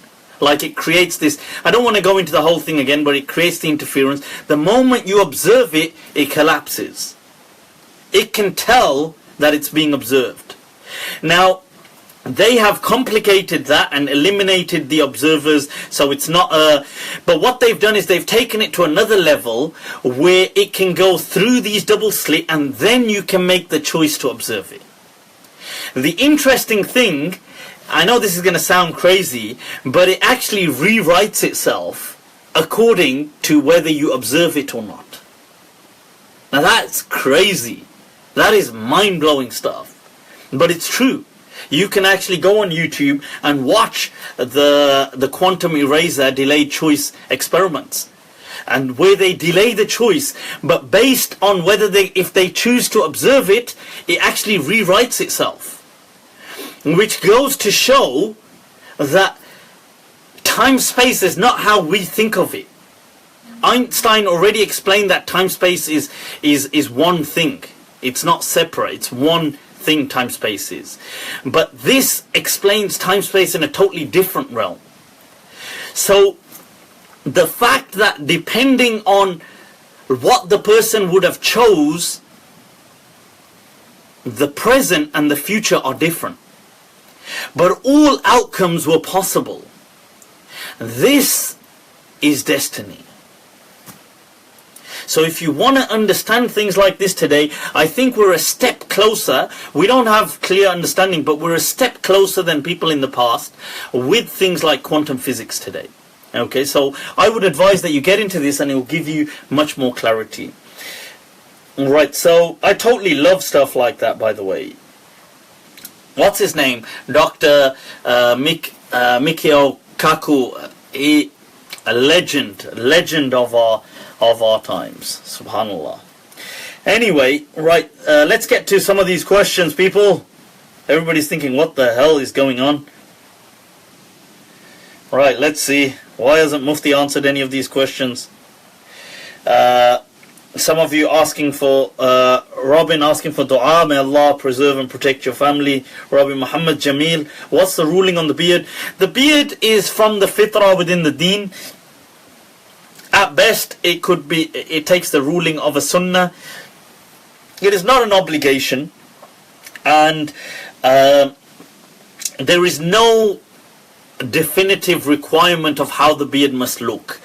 Like, it creates this, I don't want to go into the whole thing again, but it creates the interference. The moment you observe it, it collapses. It can tell that it's being observed. Now, they have complicated that and eliminated the observers, so it's not but what they've done is they've taken it to another level where it can go through these double slit, and then you can make the choice to observe it. The interesting thing, I know this is going to sound crazy, but it actually rewrites itself according to whether you observe it or not. Now that's crazy. That is mind-blowing stuff. But it's true. You can actually go on YouTube and watch the quantum eraser delayed choice experiments, and where they delay the choice, but based on whether if they choose to observe it, it actually rewrites itself. Which goes to show that time-space is not how we think of it. Einstein already explained that time-space is one thing. It's not separate. It's one thing, time-space is. But this explains time-space in a totally different realm. So the fact that depending on what the person would have chose, the present and the future are different. But all outcomes were possible. This is destiny. So if you want to understand things like this today, I think we're a step closer. We don't have clear understanding, but we're a step closer than people in the past with things like quantum physics today. Okay, so I would advise that you get into this, and it will give you much more clarity. Alright, so I totally love stuff like that, by the way. What's his name? Dr. Mikio Kaku, a legend of our times. Subhanallah. Anyway, right, let's get to some of these questions, people. Everybody's thinking, what the hell is going on? Right, let's see. Why hasn't Mufti answered any of these questions? Some of you asking for, Robin asking for dua, may Allah preserve and protect your family. Robin Muhammad Jamil, what's the ruling on the beard? The beard is from the fitrah within the deen. At best, it takes the ruling of a sunnah. It is not an obligation, and there is no definitive requirement of how the beard must look.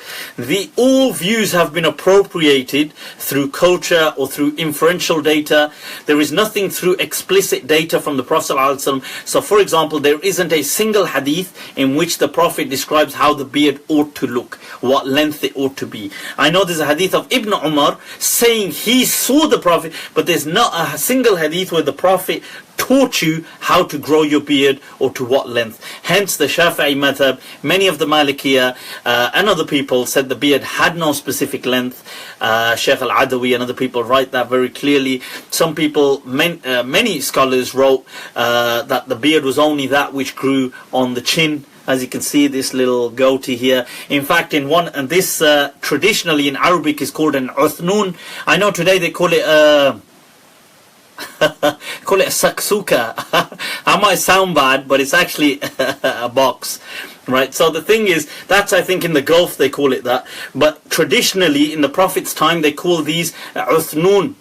All views have been appropriated through culture or through inferential data. There is nothing through explicit data from the Prophet ﷺ. So for example, there isn't a single hadith in which the Prophet describes how the beard ought to look, what length it ought to be. I know there's a hadith of Ibn Umar saying he saw the Prophet, but there's not a single hadith where the Prophet taught you how to grow your beard or to what length. Hence the Shafi'i Madhhab, many of the Malikiya and other people said the beard had no specific length. Shaykh Al-Adawi and other people write that very clearly. Some people, many scholars wrote that the beard was only that which grew on the chin. As you can see, this little goatee here. In fact, and this traditionally in Arabic is called an uthnun. I know today they call it call it a saksuka. I might sound bad, but it's actually a box. Right, so the thing is, that's I think in the Gulf they call it that, but traditionally in the Prophet's time they call these uthnun.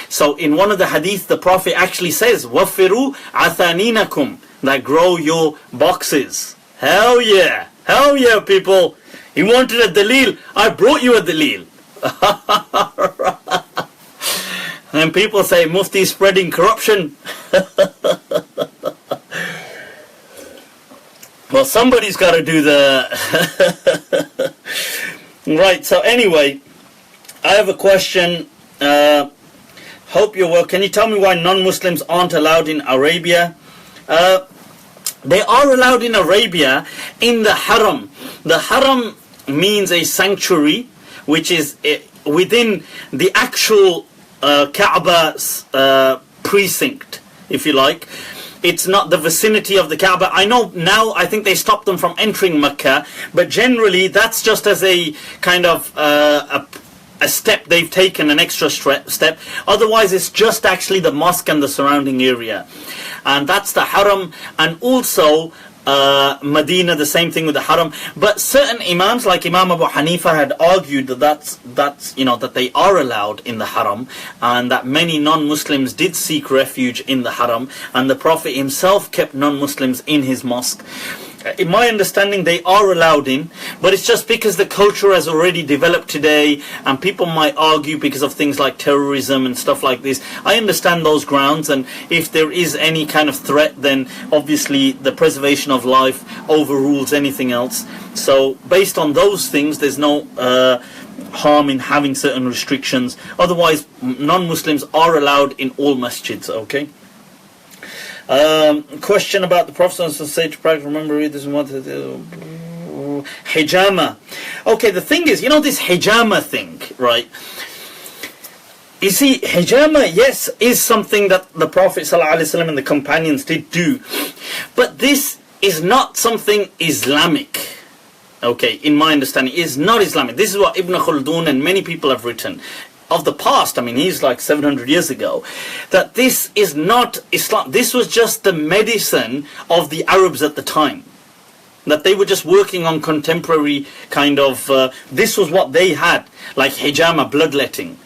So in one of the hadith the Prophet actually says, وَفِّرُوا عَثَانِينَكُمْ, that grow your boxes. Hell yeah people, he wanted a dalil, I brought you a dalil. And people say Mufti is spreading corruption. Well, somebody's got to do the... Right, so anyway, I have a question. Hope you're well. Can you tell me why non-Muslims aren't allowed in Arabia? They are allowed in Arabia in the Haram. The Haram means a sanctuary, which is within the actual Kaaba's precinct, if you like. It's not the vicinity of the Kaaba. I know now, I think they stopped them from entering Mecca, but generally that's just as a kind of a step they've taken, an extra step. Otherwise it's just actually the mosque and the surrounding area. And that's the Haram. And also Medina, the same thing with the Haram. But certain Imams, like Imam Abu Hanifa, had argued that that's you know, that they are allowed in the Haram, and that many non-Muslims did seek refuge in the Haram, and the Prophet himself kept non-Muslims in his mosque. In my understanding, they are allowed in, but it's just because the culture has already developed today, and people might argue because of things like terrorism and stuff like this. I understand those grounds, and if there is any kind of threat, then obviously the preservation of life overrules anything else. So based on those things, there's no harm in having certain restrictions. Otherwise, non-Muslims are allowed in all masjids, okay? Question about the Prophet say to practice, remember read this one, Hijamah. Okay, the thing is, you know this Hijamah thing, right? You see, Hijamah, yes, is something that the Prophet ﷺ and the companions did do, but this is not something Islamic. Okay, in my understanding, it is not Islamic. This is what Ibn Khaldun and many people have written of the past. I mean, he's like 700 years ago, that this is not Islam. This was just the medicine of the Arabs at the time, that they were just working on contemporary kind of this was what they had, like hijama, bloodletting.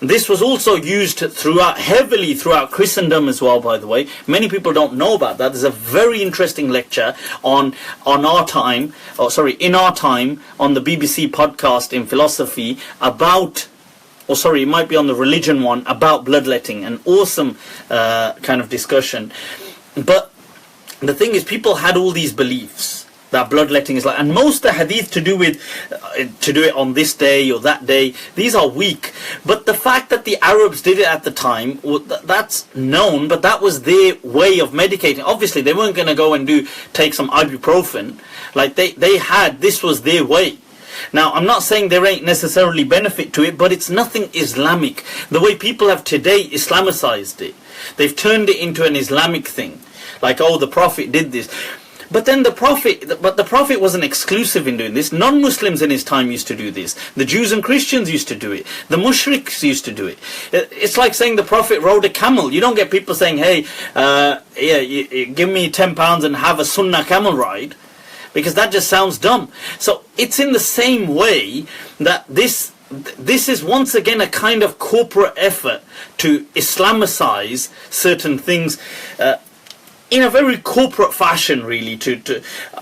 This was also used heavily throughout Christendom as well, by the way. Many people don't know about that. There's a very interesting lecture in our time on the BBC podcast in philosophy about, or sorry, it might be on the religion one, about bloodletting. An awesome kind of discussion. But the thing is, people had all these beliefs that bloodletting is like, and most of the hadith to do with to do it on this day or that day, these are weak. But the fact that the Arabs did it at the time, that's known, but that was their way of medicating. Obviously they weren't going to go and take some ibuprofen. Like this was their way. Now, I'm not saying there ain't necessarily benefit to it, but it's nothing Islamic. The way people have today Islamicized it. They've turned it into an Islamic thing. Like, oh, the Prophet did this. But then the Prophet wasn't exclusive in doing this. Non-Muslims in his time used to do this. The Jews and Christians used to do it. The mushriks used to do it. It's like saying the Prophet rode a camel. You don't get people saying, hey, give me £10 and have a sunnah camel ride. Because that just sounds dumb. So it's in the same way that this is once again a kind of corporate effort to Islamicize certain things in a very corporate fashion, really.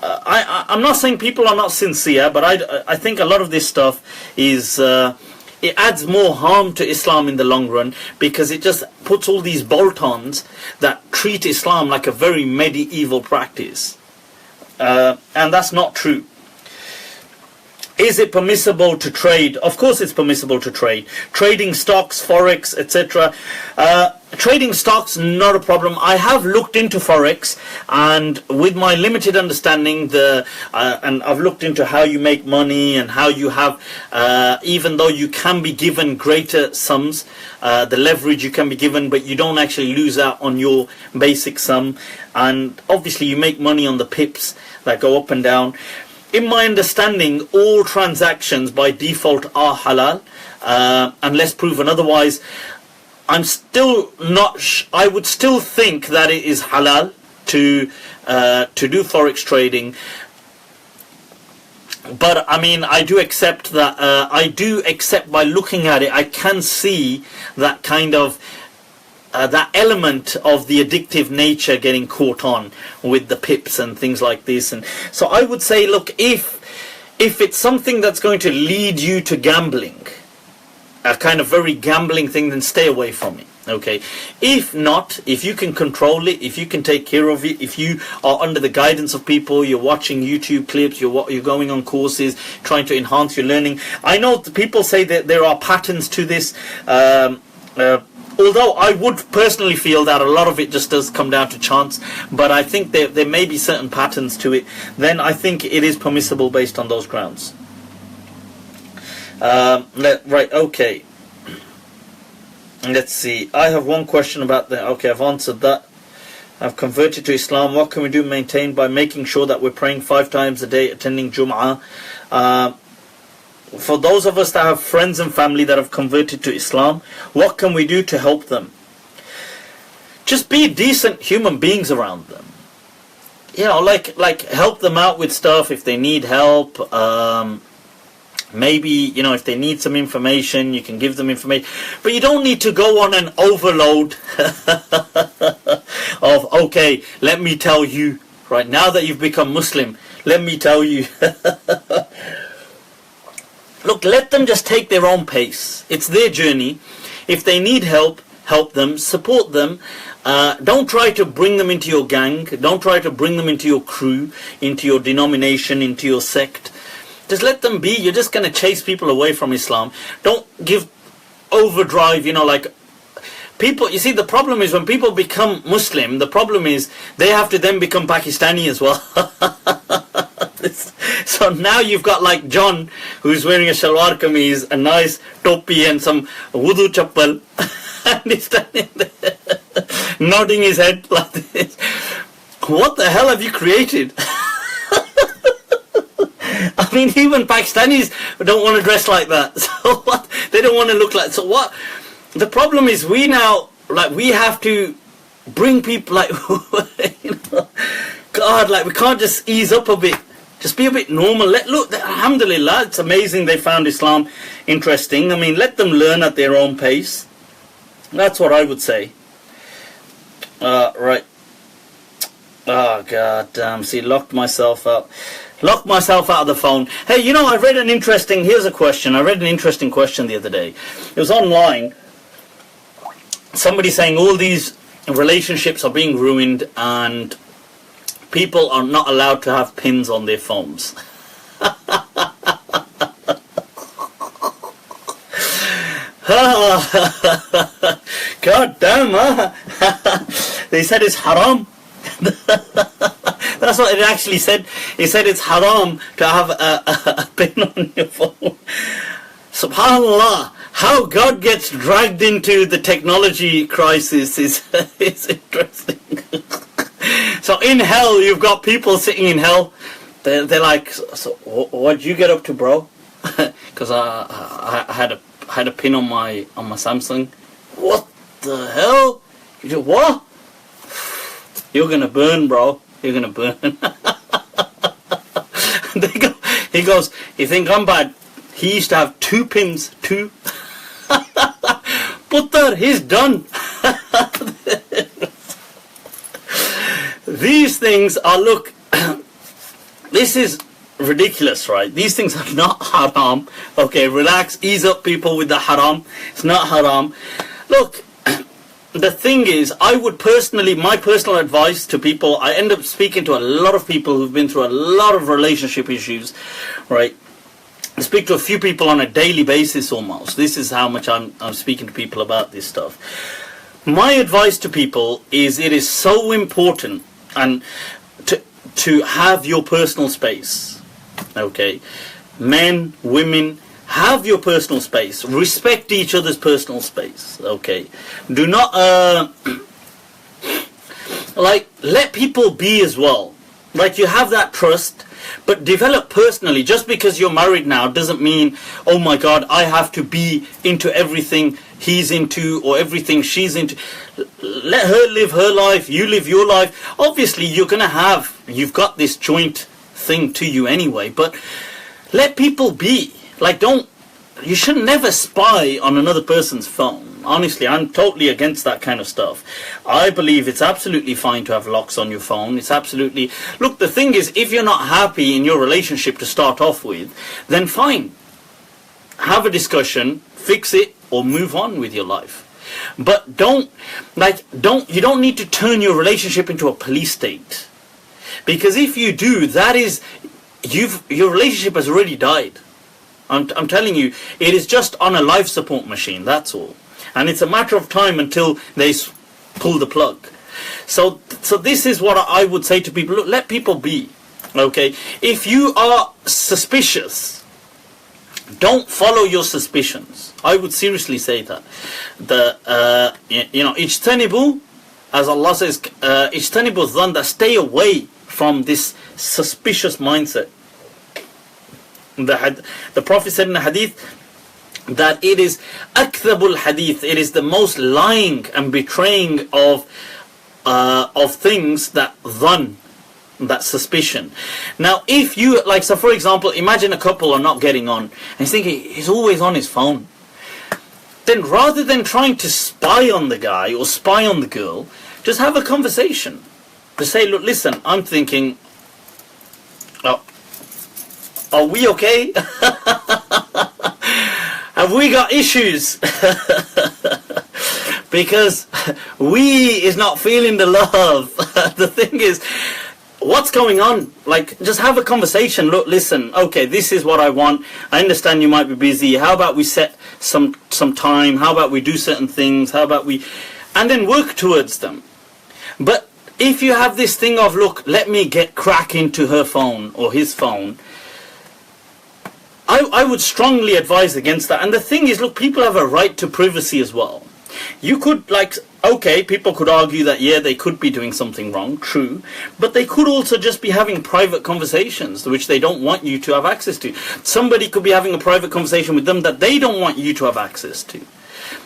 I'm not saying people are not sincere, but I think a lot of this stuff is it adds more harm to Islam in the long run, because it just puts all these bolt-ons that treat Islam like a very medieval practice. And that's not true. Is it permissible to trade? Of course it's permissible to trade. Trading stocks, Forex, etc. Trading stocks, not a problem. I have looked into Forex, and with my limited understanding, and I've looked into how you make money and how you have, even though you can be given greater sums, the leverage you can be given, but you don't actually lose out on your basic sum. And obviously you make money on the pips that go up and down. In my understanding, all transactions by default are halal, unless proven otherwise. I'm still not. I would still think that it is halal to do forex trading. But I mean, I do accept that. I do accept by looking at it, I can see that kind of that element of the addictive nature getting caught on with the pips and things like this. And so I would say, look, if it's something that's going to lead you to gambling, a kind of very gambling thing, then stay away from it. Okay, if not, if you can control it, if you can take care of it, if you are under the guidance of people, you're watching YouTube clips, you're going on courses, trying to enhance your learning. I know people say that there are patterns to this, although I would personally feel that a lot of it just does come down to chance, but I think there may be certain patterns to it. Then I think it is permissible based on those grounds. Right, okay. Let's see. I have one question about the... Okay, I've answered that. I've converted to Islam. What can we do maintain by making sure that we're praying 5 times a day, attending Jum'ah? For those of us that have friends and family that have converted to Islam, what can we do to help them? Just be decent human beings around them. You know, like help them out with stuff if they need help. Maybe, you know, if they need some information, you can give them information. But you don't need to go on an overload of, okay, let me tell you, right, now that you've become Muslim, let me tell you. Look, let them just take their own pace. It's their journey. If they need help, help them, support them. Don't try to bring them into your gang. Don't try to bring them into your crew, into your denomination, into your sect. Just let them be. You're just going to chase people away from Islam. Don't give overdrive, you know, like people. You see, the problem is when people become Muslim, the problem is they have to then become Pakistani as well. So now you've got like John, who's wearing a shalwar kameez, a nice topi and some wudu chappal, and he's standing there nodding his head like this. What the hell have you created? I mean, even Pakistanis don't want to dress like that. So what? They don't want to look like... So what? The problem is we now, like, we have to bring people, like, you know, God, like, we can't just ease up a bit. Just be a bit normal. Look, alhamdulillah, it's amazing they found Islam interesting. I mean, let them learn at their own pace. That's what I would say. Right. Oh, God damn. See, locked myself up. Locked myself out of the phone. Hey, you know, I read an interesting... Here's a question. I read an interesting question the other day. It was online. Somebody saying all these relationships are being ruined and people are not allowed to have pins on their phones. God damn, huh? They said it's haram. That's what it actually said. It said it's haram to have a pin on your phone. SubhanAllah, how God gets dragged into the technology crisis is interesting. So in hell, you've got people sitting in hell. They're like, so what'd you get up to, bro? Because I had a pin on my Samsung. What the hell? You do what? You're gonna burn, bro. You're gonna burn. He goes, you think I'm bad? He used to have 2 pins, 2. Puttar, he's done. These things are, look, this is ridiculous, right? These things are not haram. Okay, relax, ease up people with the haram. It's not haram. Look, the thing is, I would personally, my personal advice to people, I end up speaking to a lot of people who've been through a lot of relationship issues, right? I speak to a few people on a daily basis almost. This is how much I'm speaking to people about this stuff. My advice to people is it is so important and to have your personal space. Okay, men, women, have your personal space. Respect each other's personal space. Okay, do not like let people be as well. Like you have that trust, but develop personally. Just because you're married now doesn't mean, oh my God, I have to be into everything he's into or everything she's into. Let her live her life, you live your life. Obviously you've got this joint thing to you anyway, but let people be. Like, you should never spy on another person's phone. Honestly, I'm totally against that kind of stuff. I believe it's absolutely fine to have locks on your phone. It's absolutely... Look, the thing is, if you're not happy in your relationship to start off with, then fine. Have a discussion, fix it, or move on with your life. But you don't need to turn your relationship into a police state. Because if you do, that is... your relationship has already died. I'm telling you, it is just on a life support machine, that's all. And it's a matter of time until they pull the plug. So this is what I would say to people. Look, let people be. Okay? If you are suspicious, don't follow your suspicions. I would seriously say that. Ijtanibu, as Allah says, Ijtanibu dhanna, stay away from this suspicious mindset. The Prophet said in the hadith that it is akdhabul hadith, it is the most lying and betraying of things, that dhann, that suspicion. Now if you, like, so for example, imagine a couple are not getting on and he's thinking he's always on his phone. Then rather than trying to spy on the guy or spy on the girl, just have a conversation. Just say, look, listen, I'm thinking, are we okay? Have we got issues? Because we is not feeling the love. The thing is, what's going on? Like, just have a conversation. Look, listen, okay, this is what I want. I understand you might be busy. How about we set some time? How about we do certain things? How about we... And then work towards them. But if you have this thing of, look, let me get crack into her phone or his phone, I would strongly advise against that. And the thing is, look, people have a right to privacy as well. You could, like, okay, people could argue that, yeah, they could be doing something wrong, true, but they could also just be having private conversations which they don't want you to have access to. Somebody could be having a private conversation with them that they don't want you to have access to.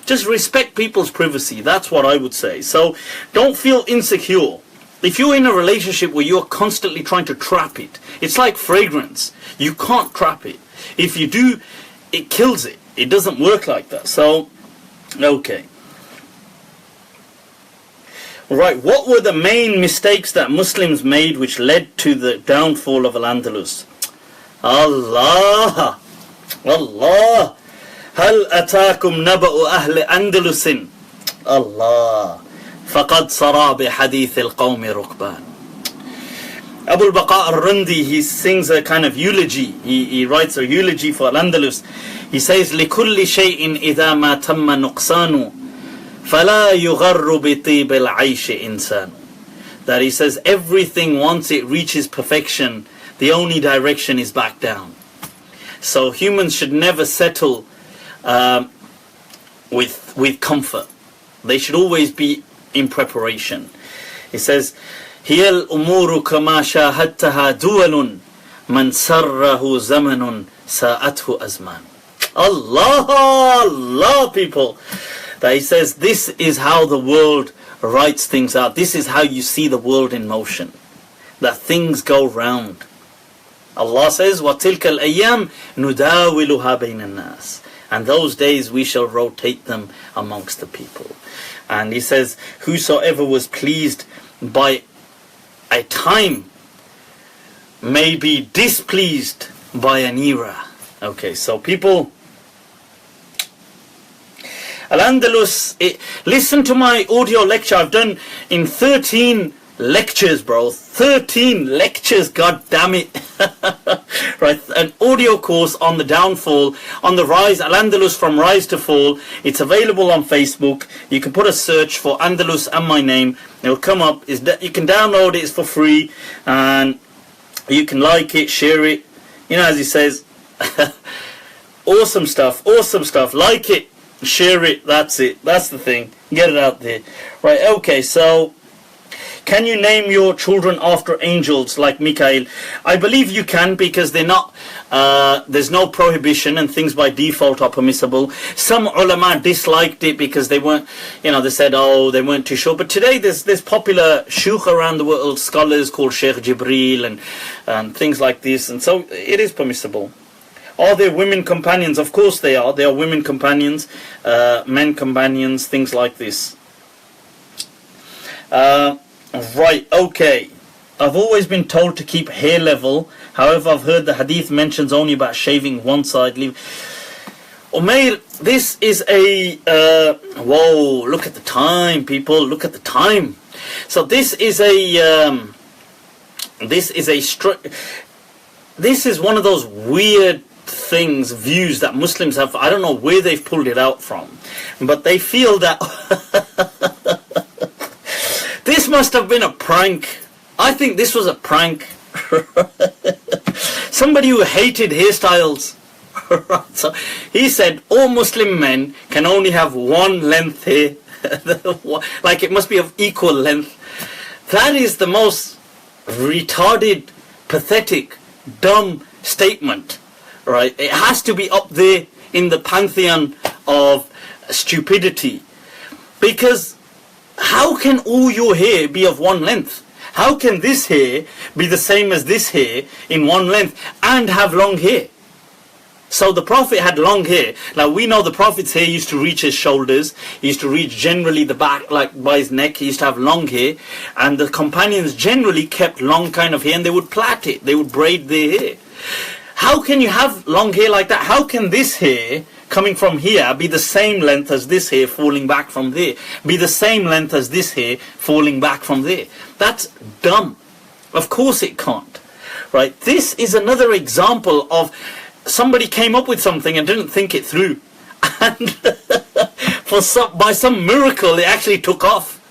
Just respect people's privacy, that's what I would say. So don't feel insecure. If you're in a relationship where you're constantly trying to trap it, it's like fragrance. You can't trap it. If you do, it kills it. It doesn't work like that. So, okay. Right, what were the main mistakes that Muslims made which led to the downfall of Al-Andalus? Allah! Allah! هل أتاكم نبأ أهل أندلس الله فقد سرى بحديث القوم ركبان. Abu al-Baqa al-Randi, he sings a kind of eulogy. He writes a eulogy for Al-Andalus. He says, لِكُلِّ شَيْءٍ إِذَا مَا تَمَّ نُقْصَانُ فَلَا يُغَرُّ بِطِيبِ الْعَيْشِ إِنسَانُ. That he says, everything once it reaches perfection, the only direction is back down. So humans should never settle with comfort. They should always be in preparation. He says, هي الأمور كما شاهدتها دول من سره زمن ساءته أزمان. Allah, people. That he says, this is how the world writes things out. This is how you see the world in motion. That things go round. Allah says, وَتِلْكَ الْأَيَّامِ نُدَاوِلُهَا بَيْنَ النَّاسِ. And those days we shall rotate them amongst the people. And he says, whosoever was pleased by a time may be displeased by an era. Okay, so people, Al-Andalus, listen to my audio lecture. I've done in 13 lectures, bro. 13 lectures, god damn it. Right, an audio course on the downfall, on the rise, Al-Andalus from rise to fall. It's available on Facebook. You can put a search for Andalus and my name. It'll come up. You can download it. It's for free. And you can like it, share it. You know, as he says, awesome stuff, awesome stuff. Like it, share it, that's it. That's the thing. Get it out there. Right, okay, so can you name your children after angels like Mikael? I believe you can, because they're not, there's no prohibition and things by default are permissible. Some ulama disliked it because they weren't, you know, they said, oh, they weren't too sure. But today there's popular shuyukh around the world, scholars called Sheikh Jibraeel and things like this. And so it is permissible. Are there women companions? Of course they are. There are women companions, men companions, things like this. Right, okay. I've always been told to keep hair level. However, I've heard the hadith mentions only about shaving one side. Umair, this is a... whoa, look at the time, people. Look at the time. So this is a... this is one of those weird things, views that Muslims have. I don't know where they've pulled it out from, but they feel that this must have been a prank. I think this was a prank. Somebody who hated hairstyles. So he said all Muslim men can only have one length hair. Like it must be of equal length. That is the most retarded, pathetic, dumb statement, right? It has to be up there in the pantheon of stupidity, because how can all your hair be of one length? How can this hair be the same as this hair in one length and have long hair? So the Prophet had long hair. Now we know the Prophet's hair used to reach his shoulders. He used to reach generally the back, like by his neck. He used to have long hair. And the companions generally kept long kind of hair, and they would plait it. They would braid their hair. How can you have long hair like that? How can this hair coming from here be the same length as this hair falling back from there? Be the same length as this hair falling back from there? That's dumb. Of course it can't. Right? This is another example of somebody came up with something and didn't think it through. And by some miracle it actually took off.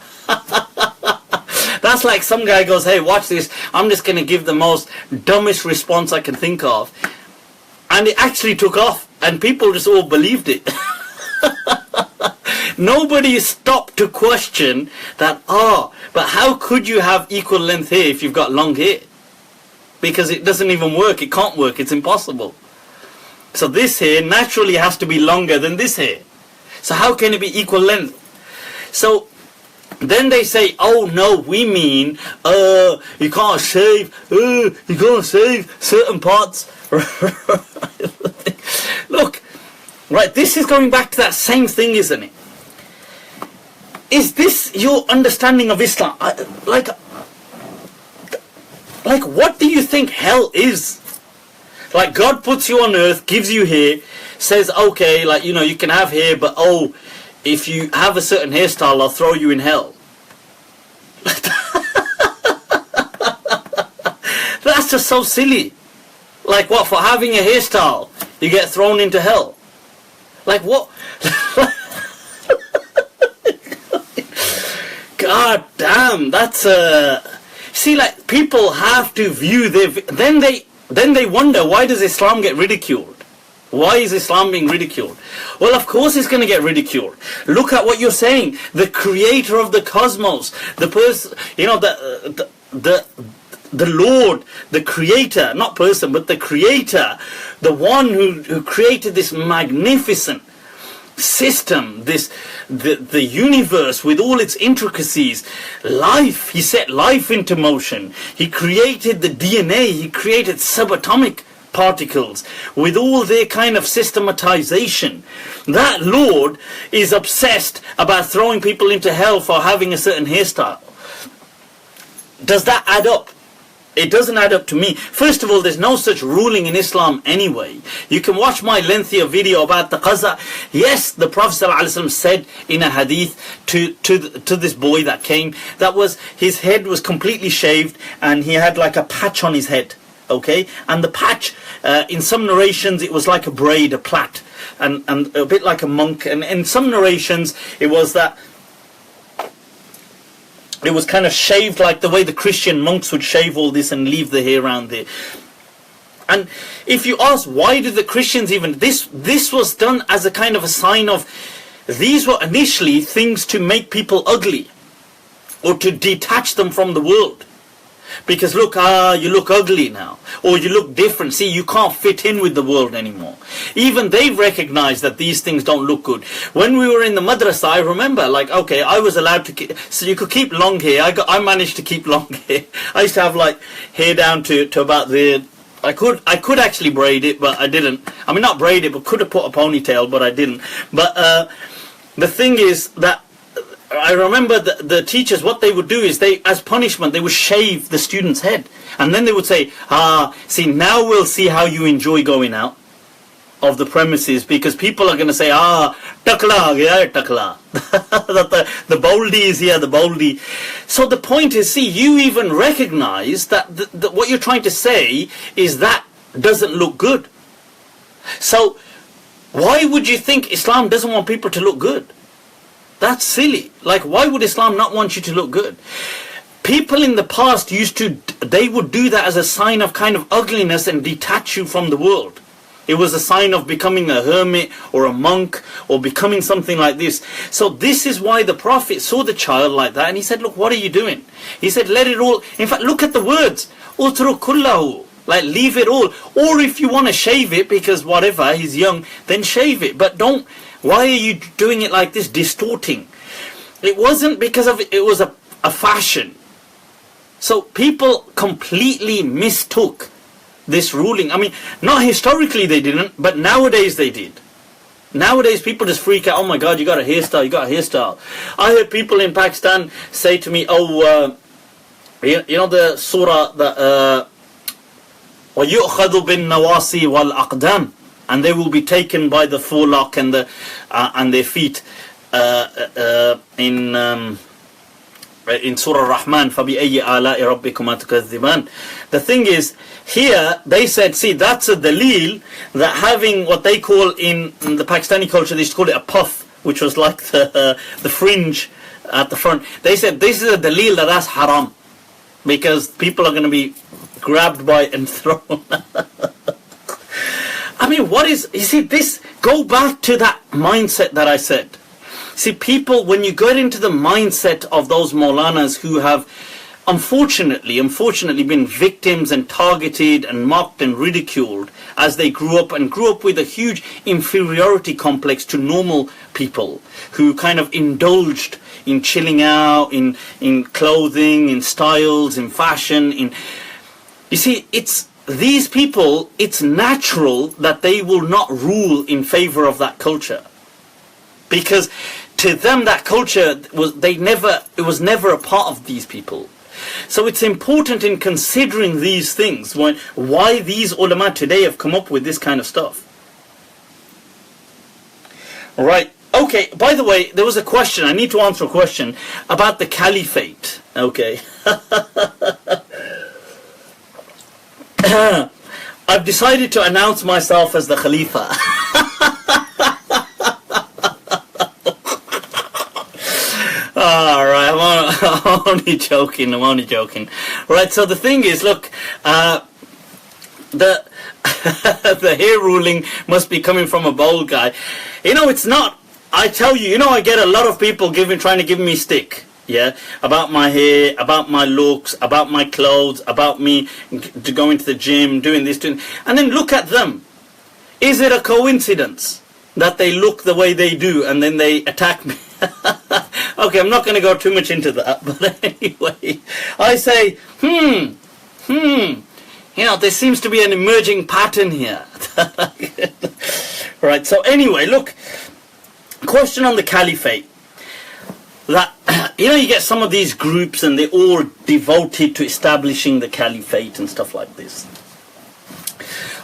That's like some guy goes, hey, watch this, I'm just going to give the most dumbest response I can think of. And it actually took off, and people just all believed it. Nobody stopped to question that, but how could you have equal length hair if you've got long hair? Because it doesn't even work, it can't work, it's impossible. So this hair naturally has to be longer than this hair. So how can it be equal length? So then they say, oh no, we mean you can't shave, you can't shave certain parts. Look, right, this is going back to that same thing, isn't it? Is this your understanding of Islam? Like what do you think hell is? Like God puts you on earth, gives you hair, says, okay, like, you can have hair, but if you have a certain hairstyle, I'll throw you in hell. That's just so silly. Like what, for having a hairstyle, you get thrown into hell? Like what? God damn, that's see, like, people have to view their... Then they wonder, why does Islam get ridiculed? Why is Islam being ridiculed? Well, of course it's going to get ridiculed. Look at what you're saying. The creator of the cosmos, the person, the Lord, the creator, not person, but the creator, the one who created this magnificent system, the universe with all its intricacies, life, he set life into motion. He created the DNA, he created subatomic particles with all their kind of systematization. That Lord is obsessed about throwing people into hell for having a certain hairstyle. Does that add up? It doesn't add up to me. First of all, there's no such ruling in Islam anyway. You can watch my lengthier video about the qaza. Yes, the Prophet ﷺ said in a hadith to this boy that came, that was, his head was completely shaved and he had like a patch on his head. Okay? And the patch, in some narrations, it was like a braid, a plait, and a bit like a monk. And in some narrations, it was that it was kind of shaved like the way the Christian monks would shave all this and leave the hair around there. And if you ask, why did the Christians even... This was done as a kind of a sign of... These were initially things to make people ugly, or to detach them from the world. Because look, you look ugly now, or you look different. See, you can't fit in with the world anymore. Even they've recognized that these things don't look good. When we were in the Madrassah, I remember, like, okay, I was allowed to so you could keep long hair. I managed to keep long hair. I used to have like hair down to about there, I could actually braid it, but I didn't. I mean, not braid it, but could have put a ponytail, but I didn't. But the thing is that I remember the teachers, what they would do is as punishment, they would shave the student's head. And then they would say, see, now we'll see how you enjoy going out of the premises, because people are going to say, takla, yeah, takla. the baldi is here, the baldi. So the point is, see, you even recognize that what you're trying to say is that doesn't look good. So why would you think Islam doesn't want people to look good? That's silly. Like, why would Islam not want you to look good? People in the past they would do that as a sign of kind of ugliness and detach you from the world. It was a sign of becoming a hermit or a monk or becoming something like this. So this is why the Prophet saw the child like that and he said, look, what are you doing? He said, let it all, in fact, look at the words, utru kullahu, like leave it all. Or if you want to shave it because whatever, he's young, then shave it. But don't, why are you doing it like this, distorting? It wasn't because of it was a fashion. So people completely mistook this ruling. I mean, not historically they didn't, but nowadays they did. Nowadays people just freak out, oh my God, you got a hairstyle, you got a hairstyle. I heard people in Pakistan say to me, you know the surah, the وَيُؤْخَذُ بِالنَّوَاسِي وَالْأَقْدَامِ, and they will be taken by the forelock and their feet in Surah Rahman, فَبِأَيِّ آلَاءِ رَبِّكُمَا تُكَذِّبَانِ. The thing is, here they said, see, that's a dalil that having what they call in the Pakistani culture, they used to call it a puff, which was like the fringe at the front. They said this is a dalil that that's haram, because people are going to be grabbed by and thrown. I mean, you see, this, go back to that mindset that I said. See, people, when you get into the mindset of those Maulanas who have unfortunately been victims and targeted and mocked and ridiculed as they grew up with a huge inferiority complex to normal people who kind of indulged in chilling out, in clothing, in styles, in fashion, you see, these people, it's natural that they will not rule in favor of that culture. Because to them that culture was never a part of these people. So it's important in considering these things why these ulama today have come up with this kind of stuff. Right. Okay, by the way, there was a question, I need to answer a question about the caliphate. Okay. I've decided to announce myself as the Khalifa. Alright, I'm only joking. Right, so the thing is, look, the hair ruling must be coming from a bald guy. You know, it's not. I tell you, I get a lot of people trying to give me stick. Yeah, about my hair, about my looks, about my clothes, about me going to the gym, doing this, and then look at them. Is it a coincidence that they look the way they do and then they attack me? Okay, I'm not going to go too much into that, but anyway, I say, there seems to be an emerging pattern here. Right, so anyway, look, question on the caliphate. That, you get some of these groups and they're all devoted to establishing the caliphate and stuff like this.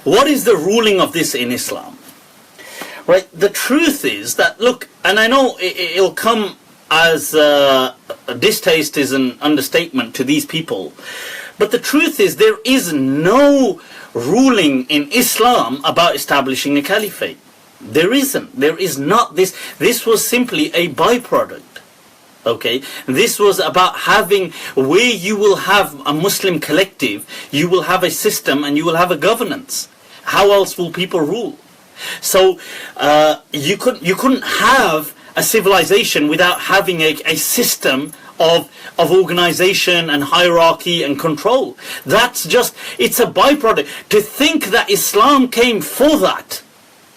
What is the ruling of this in Islam? Right, the truth is that, look, and I know it'll come as a distaste is an understatement to these people, but the truth is there is no ruling in Islam about establishing a caliphate. There isn't. There is not this. This was simply a byproduct. Okay, this was about having, where you will have a Muslim collective, you will have a system and you will have a governance. How else will people rule? So you couldn't have a civilization without having a system of organization and hierarchy and control. It's a byproduct. To think that Islam came for that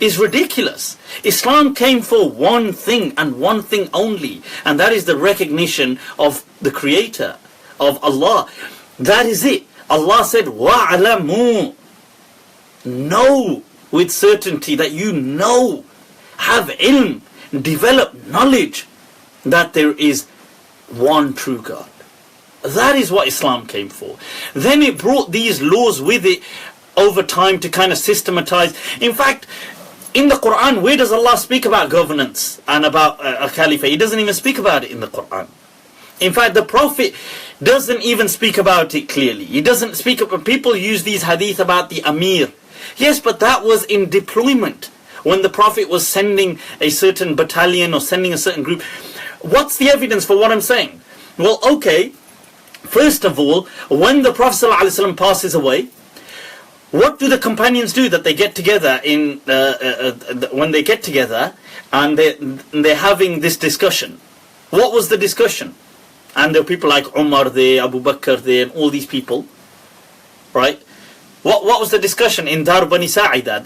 is ridiculous. Islam came for one thing and one thing only, and that is the recognition of the Creator, of Allah. That is it. Allah said, وَعْلَمُوا. know with certainty, that you know, have ilm, develop knowledge that there is one true God. That is what Islam came for. Then it brought these laws with it over time to kind of systematize. In fact, in the Qur'an, where does Allah speak about governance and about a caliphate? He doesn't even speak about it in the Qur'an. In fact, the Prophet doesn't even speak about it clearly. He doesn't speak about, people use these hadith about the Amir. Yes, but that was in deployment, when the Prophet was sending a certain battalion or sending a certain group. What's the evidence for what I'm saying? Well, okay, first of all, when the Prophet ﷺ passes away, what do the companions do? That they get together in when they get together and they're having this discussion. What was the discussion? And there were people like Umar there, Abu Bakr there, and all these people, right? What was the discussion in Dar Bani Sa'ida?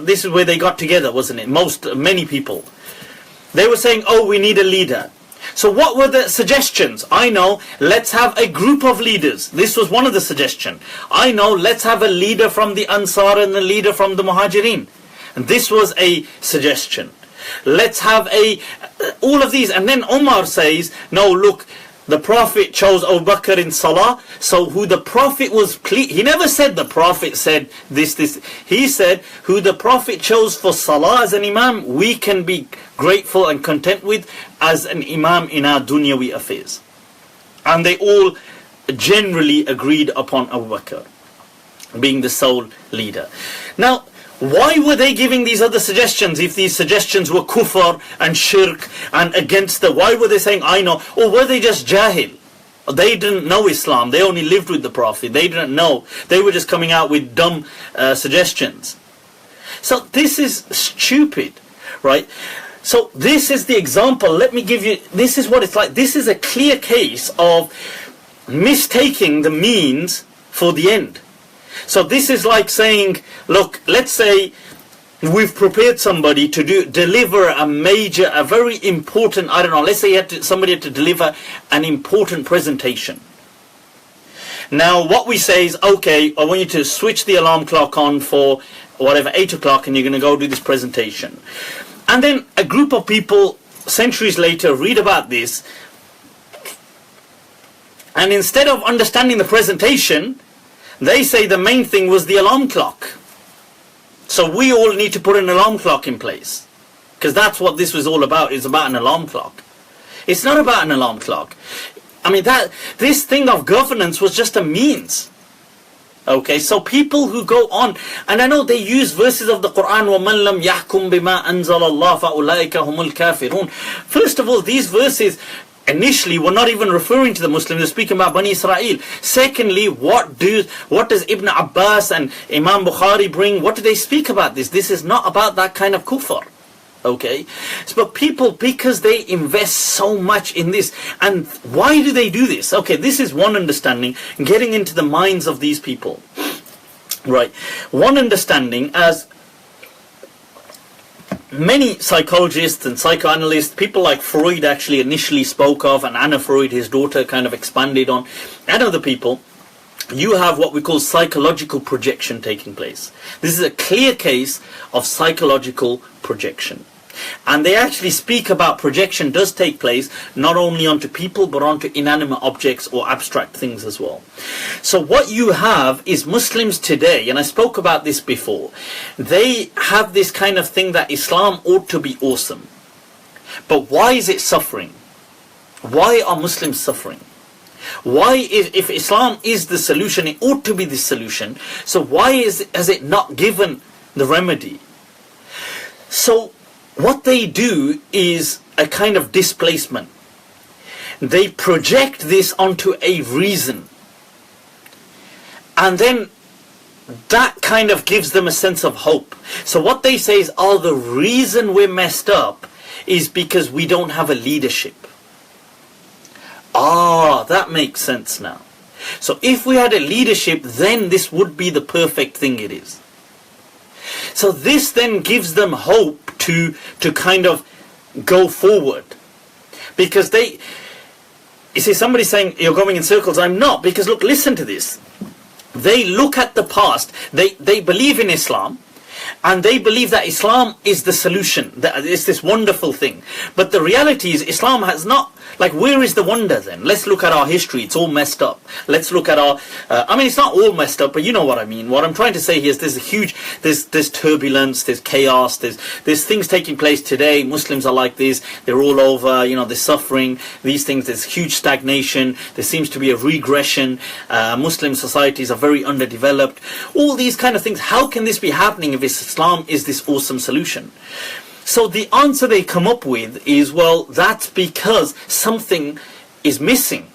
This is where they got together, wasn't it? Many people. They were saying, oh, we need a leader. So what were the suggestions? I know, let's have a group of leaders. This was one of the suggestions. I know, let's have a leader from the Ansar and a leader from the Muhajirin. And this was a suggestion. Let's have all of these. And then Umar says, no, look, the Prophet chose Abu Bakr in Salah, so who the Prophet was he never said the Prophet said this. He said who the Prophet chose for Salah as an Imam, we can be grateful and content with as an Imam in our dunyawi affairs. And they all generally agreed upon Abu Bakr being the sole leader. Now, why were they giving these other suggestions if these suggestions were kufr and shirk and against why were they saying I know? Or were they just jahil? They didn't know Islam, they only lived with the Prophet, they didn't know, they were just coming out with dumb suggestions. So this is stupid, right? So this is the example, let me give you, this is what it's like. This is a clear case of mistaking the means for the end. So this is like saying, look, let's say we've prepared somebody to deliver a very important, I don't know, let's say somebody had to deliver an important presentation. Now what we say is, okay, I want you to switch the alarm clock on for whatever, 8 o'clock, and you're going to go do this presentation. And then a group of people centuries later read about this, and instead of understanding the presentation, they say the main thing was the alarm clock. So we all need to put an alarm clock in place, because that's what this was all about. It's about an alarm clock. It's not about an alarm clock. I mean, this thing of governance was just a means. Okay, so people who go on, and I know they use verses of the Qur'an, وَمَنْ لَمْ يَحْكُمْ بِمَا أَنزَلَ اللَّهُ فَأُولَٰئِكَ هُمُ الْكَافِرُونَ. First of all, these verses initially we're not even referring to the Muslims, they're speaking about Bani Israel. Secondly, what does Ibn Abbas and Imam Bukhari bring? What do they speak about this? This is not about that kind of kufr. Okay, but people, because they invest so much in this, and why do they do this? Okay, this is one understanding, getting into the minds of these people. Right, one understanding, as many psychologists and psychoanalysts, people like Freud actually initially spoke of, and Anna Freud, his daughter, kind of expanded on, and other people, you have what we call psychological projection taking place. This is a clear case of psychological projection. And they actually speak about projection does take place not only onto people but onto inanimate objects or abstract things as well. So what you have is Muslims today, and I spoke about this before, they have this kind of thing that Islam ought to be awesome. But why is it suffering? Why are Muslims suffering? Why, if Islam is the solution, it ought to be the solution, so why has it not given the remedy? So what they do is a kind of displacement. They project this onto a reason, and then that kind of gives them a sense of hope. So what they say is, oh, the reason we're messed up is because we don't have a leadership. Ah, that makes sense now. So if we had a leadership, then this would be the perfect thing it is. So this then gives them hope to kind of go forward. Because you see, somebody saying, you're going in circles. I'm not, because look, listen to this. they look at the past, they believe in Islam, and they believe that Islam is the solution, that it's this wonderful thing. But the reality is Islam has not, like, where is the wonder then? Let's look at our history, it's all messed up. Let's look at our, I mean, it's not all messed up, but you know what I mean. What I'm trying to say here is there's a huge, there's turbulence, there's chaos, there's things taking place today. Muslims are like this, they're all over, you know, they're suffering, these things, there's huge stagnation, there seems to be a regression, Muslim societies are very underdeveloped, all these kind of things. How can this be happening if Islam is this awesome solution? So the answer they come up with is, well, that's because something is missing.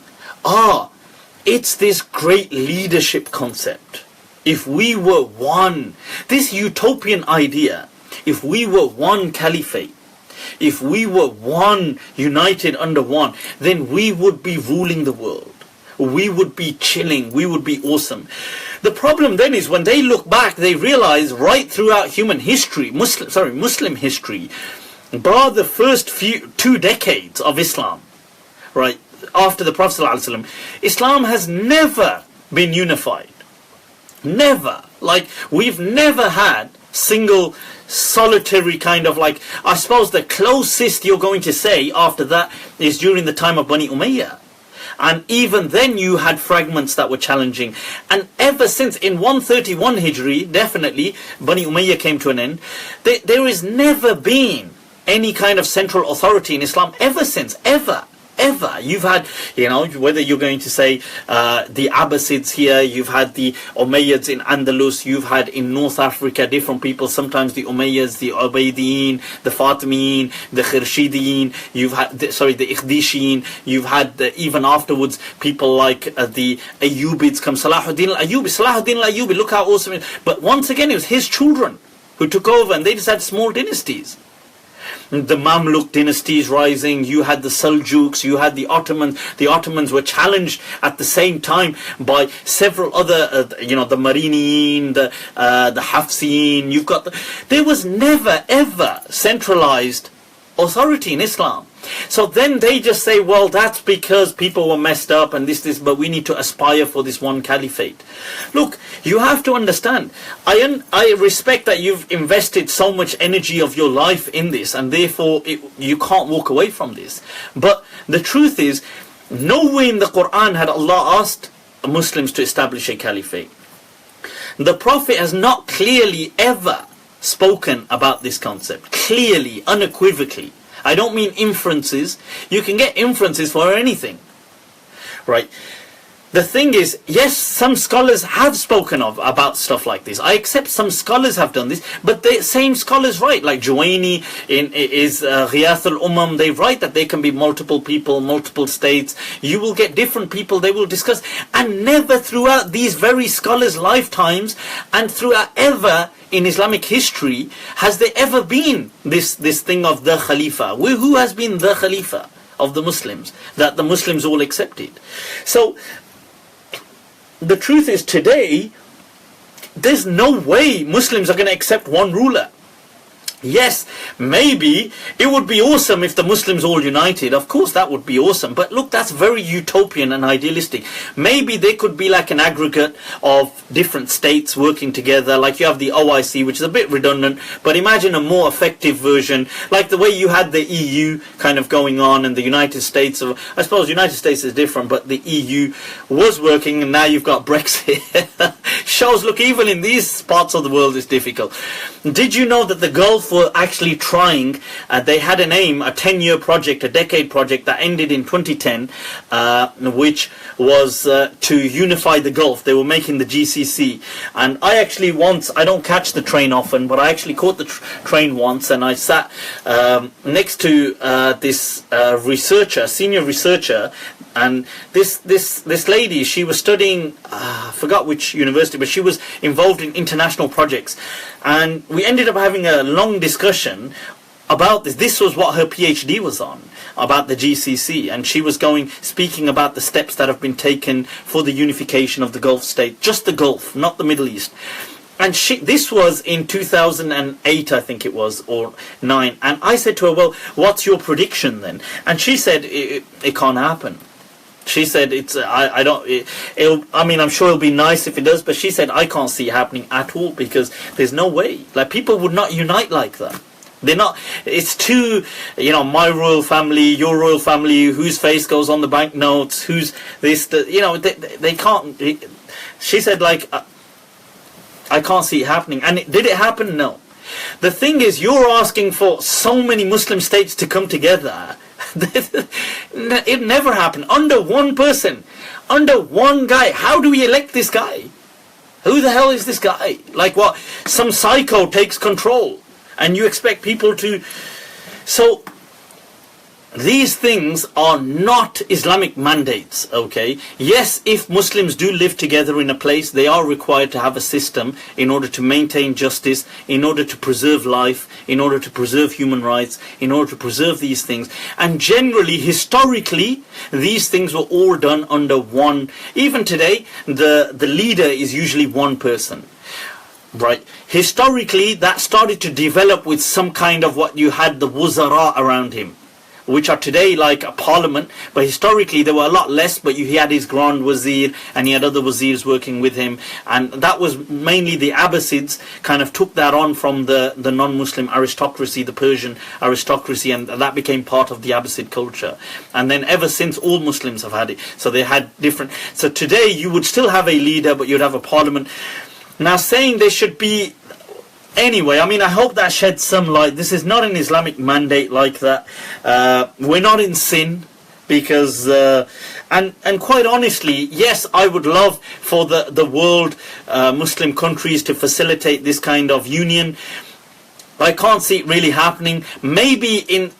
It's this great leadership concept. If we were one, this utopian idea, if we were one caliphate, if we were one, united under one, then we would be ruling the world. We would be chilling, we would be awesome. The problem then is when they look back, they realize right throughout human history, Muslim history, bar the first 2 decades of Islam, right, after the Prophet ﷺ, Islam has never been unified. Never. Like, we've never had single solitary kind of, like, I suppose the closest you're going to say after that is during the time of Bani Umayyah. And even then you had fragments that were challenging. And ever since, in 131 Hijri, definitely, Bani Umayyah came to an end. There has never been any kind of central authority in Islam ever since, ever. You've had, you know, whether you're going to say the Abbasids here, you've had the Umayyads in Andalus, you've had in North Africa different people, sometimes the Umayyads, the Ubaydiyyin, the Fatimiyin, the Khurshidiyyin, you've had, the Ikhdishiyin, you've had even afterwards people like the Ayyubids come, Salahuddin al-Ayyubi, look how awesome it is. But once again, it was his children who took over, and they just had small dynasties. The Mamluk dynasties rising, you had the Seljuks, you had the Ottomans. The Ottomans were challenged at the same time by several other, the Mariniyin, the Hafsiyin. You've got there was never ever centralized authority in Islam. So then they just say, well, that's because people were messed up and this, but we need to aspire for this one caliphate. Look, you have to understand, I respect that you've invested so much energy of your life in this, and therefore you can't walk away from this. But the truth is, nowhere in the Qur'an had Allah asked Muslims to establish a caliphate. The Prophet has not clearly ever spoken about this concept, clearly, unequivocally. I don't mean inferences. You can get inferences for anything, right? The thing is, yes, some scholars have spoken about stuff like this. I accept some scholars have done this, but the same scholars write, like Juwayni is Ghiyath al-Ummam, they write that there can be multiple people, multiple states. You will get different people, they will discuss. And never throughout these very scholars' lifetimes and throughout ever in Islamic history has there ever been this thing of the Khalifa. Who has been the Khalifa of the Muslims that the Muslims all accepted? So the truth is, today there's no way Muslims are going to accept one ruler. Yes, maybe it would be awesome if the Muslims all united. Of course that would be awesome. But look, that's very utopian and idealistic. Maybe there could be like an aggregate of different states working together. Like you have the OIC, which is a bit redundant. But imagine a more effective version. Like the way you had the EU kind of going on and the United States. I suppose United States is different, but the EU was working, and now you've got Brexit. Shows, look, even in these parts of the world it's difficult. Did you know that the Gulf were actually trying, they had an aim, a 10-year project, a decade project that ended in 2010, which was to unify the Gulf. They were making the GCC. And I actually once, I don't catch the train often, but I actually caught the train once, and I sat next to this researcher, senior researcher, and this lady, she was studying, I forgot which university, but she was involved in international projects. And we ended up having a long discussion about this. This was what her PhD was on, about the GCC, and she was speaking about the steps that have been taken for the unification of the Gulf state, just the Gulf, not the Middle East. And this was in 2008, I think it was, or 9. And I said to her, well, what's your prediction then? And she said, it can't happen. She said it's I don't I mean, I'm sure it'll be nice if it does, but she said I can't see it happening at all, because there's no way. Like, people would not unite like that. They're not. It's too, my royal family, your royal family, whose face goes on the banknotes, who's this, they can't. She said, like, I can't see it happening. And did it happen? No. The thing is, you're asking for so many Muslim states to come together. It never happened. Under one person, under one guy. How do we elect this guy? Who the hell is this guy? Like, what? Some psycho takes control, and you expect people to... So, these things are not Islamic mandates, okay? Yes, if Muslims do live together in a place, they are required to have a system in order to maintain justice, in order to preserve life, in order to preserve human rights, in order to preserve these things. And generally, historically, these things were all done under one... Even today, the leader is usually one person. Right. Historically, that started to develop with some kind of what you had, the wuzara around him, which are today like a parliament, but historically there were a lot less, but he had his grand wazir and he had other wazirs working with him, and that was mainly the Abbasids kind of took that on from the non-Muslim aristocracy, the Persian aristocracy, and that became part of the Abbasid culture. And then ever since, all Muslims have had it. So they had different... So today you would still have a leader, but you'd have a parliament. Now, saying there should be... Anyway, I mean, I hope that sheds some light. This is not an Islamic mandate like that. We're not in sin, because... and quite honestly, yes, I would love for the world, Muslim countries, to facilitate this kind of union. I can't see it really happening. Maybe in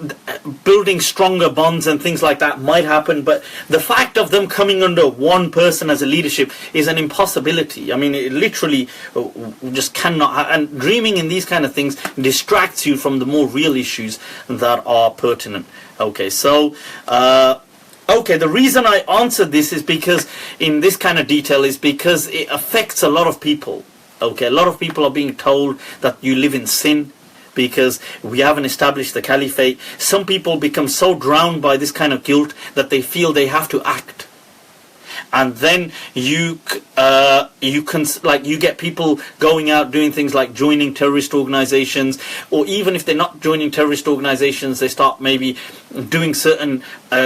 building stronger bonds and things like that might happen, but the fact of them coming under one person as a leadership is an impossibility. I mean, it literally just cannot. And dreaming in these kind of things distracts you from the more real issues that are pertinent. Okay, so... Okay, the reason I answered this is because, in this kind of detail, is because it affects a lot of people. Okay, a lot of people are being told that you live in sin, because we haven't established the caliphate. Some people become so drowned by this kind of guilt that they feel they have to act. And then you get people going out doing things like joining terrorist organizations, or even if they're not joining terrorist organizations, they start maybe doing certain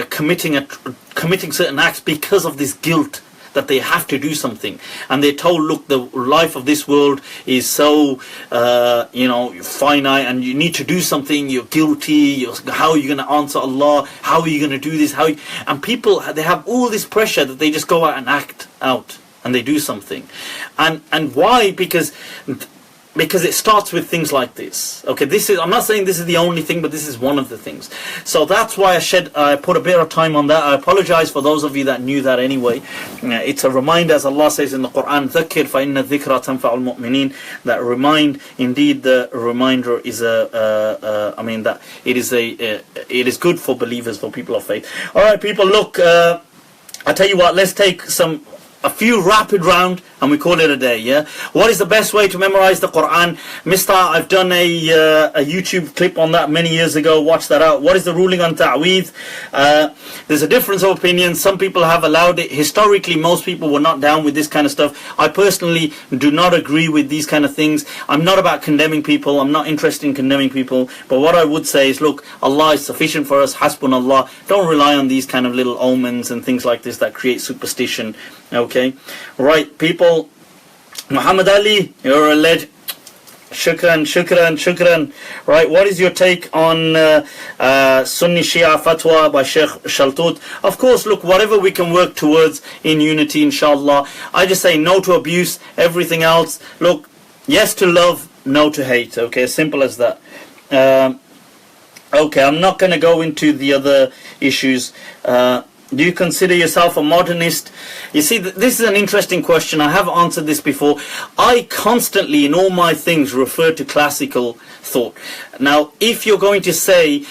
committing certain acts because of this guilt that they have to do something, and they're told, look, the life of this world is so finite, and you need to do something. You're guilty. How are you going to answer Allah? How are you going to do this? And people, they have all this pressure that they just go out and act out, and they do something. And why? Because it starts with things like this. Okay, I'm not saying this is the only thing, but this is one of the things. So that's why I put a bit of time on that. I apologize for those of you that knew that anyway. It's a reminder, as Allah says in the Qur'an, ذَكِّرْ فَإِنَّ الذِّكْرَ تَنْفَعُ الْمُؤْمِنِينَ. That remind, indeed, the reminder is that it is good for believers, for people of faith. All right, people, look, I tell you what, let's take a few rapid round, and we call it a day, yeah? What is the best way to memorize the Qur'an? Mister, I've done a YouTube clip on that many years ago. Watch that out. What is the ruling on ta'weez? There's a difference of opinion. Some people have allowed it. Historically, most people were not down with this kind of stuff. I personally do not agree with these kind of things. I'm not about condemning people. I'm not interested in condemning people. But what I would say is, look, Allah is sufficient for us. Hasbunallah. Don't rely on these kind of little omens and things like this that create superstition. Okay, right, people. Muhammad Ali, you're a legend. Shukran. Right, what is your take on Sunni Shia Fatwa by Shaykh Shaltut? Of course, look, whatever we can work towards in unity, inshallah. I just say no to abuse. Everything else, look, yes to love, no to hate. Okay, as simple as that. Okay, I'm not going to go into the other issues. Do you consider yourself a modernist? You see, this is an interesting question. I have answered this before. I constantly, in all my things, refer to classical thought. Now, if you're going to say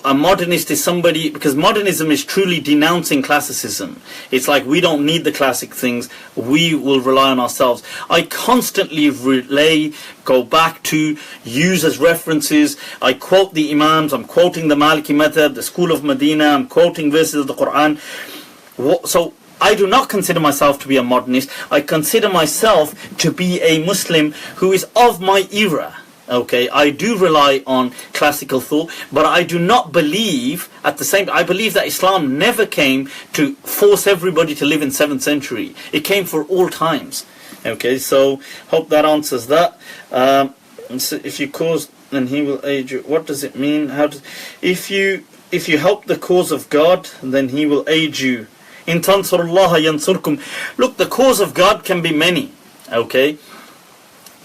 a modernist is somebody, because modernism is truly denouncing classicism. It's like, we don't need the classic things. We will rely on ourselves. I constantly go back to, use as references. I quote the Imams. I'm quoting the Maliki Madhhab, the school of Medina. I'm quoting verses of the Qur'an. So I do not consider myself to be a modernist. I consider myself to be a Muslim who is of my era. Okay, I do rely on classical thought, but I do not believe at the same. I believe that Islam never came to force everybody to live in 7th century. It came for all times. Okay, so hope that answers that. So if you cause, then He will aid you. What does it mean? If you help the cause of God, then He will aid you. In tansurullaha yansurkum. Look, the cause of God can be many. Okay,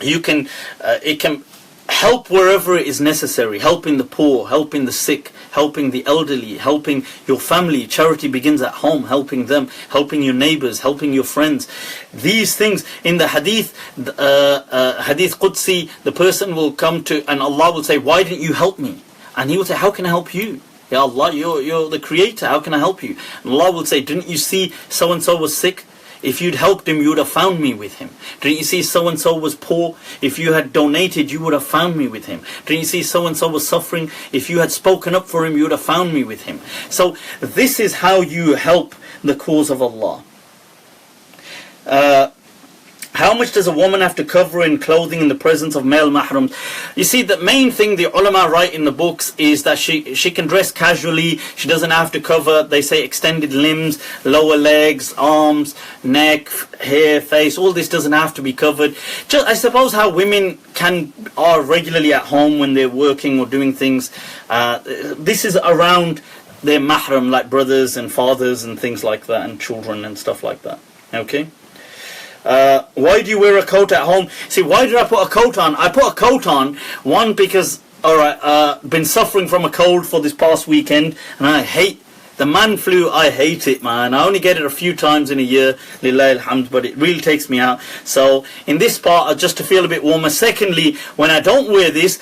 you can. It can help wherever it is necessary. Helping the poor, helping the sick, helping the elderly, helping your family. Charity begins at home. Helping them, helping your neighbors, helping your friends. These things in the hadith, hadith Qudsi, the person will come to and Allah will say, "Why didn't you help me?" And He will say, "How can I help you? Ya Allah, you're the creator, how can I help you?" And Allah will say, "Didn't you see so and so was sick? If you'd helped him, you would have found me with him. Didn't you see so and so was poor? If you had donated, you would have found me with him. Didn't you see so and so was suffering? If you had spoken up for him, you would have found me with him." So this is how you help the cause of Allah. How much does a woman have to cover in clothing in the presence of male mahrams? You see, the main thing the ulama write in the books is that she can dress casually. She doesn't have to cover, they say, extended limbs, lower legs, arms, neck, hair, face. All this doesn't have to be covered. I suppose how women are regularly at home when they're working or doing things. This is around their mahram, like brothers and fathers and things like that, and children and stuff like that. Okay? Why do you wear a coat at home? See, why did I put a coat on? I put a coat on, one, because, been suffering from a cold for this past weekend, and I hate the man flu. I hate it, man. I only get it a few times in a year, lillahi alhamd, but it really takes me out. So, in this part, just to feel a bit warmer. Secondly, when I don't wear this,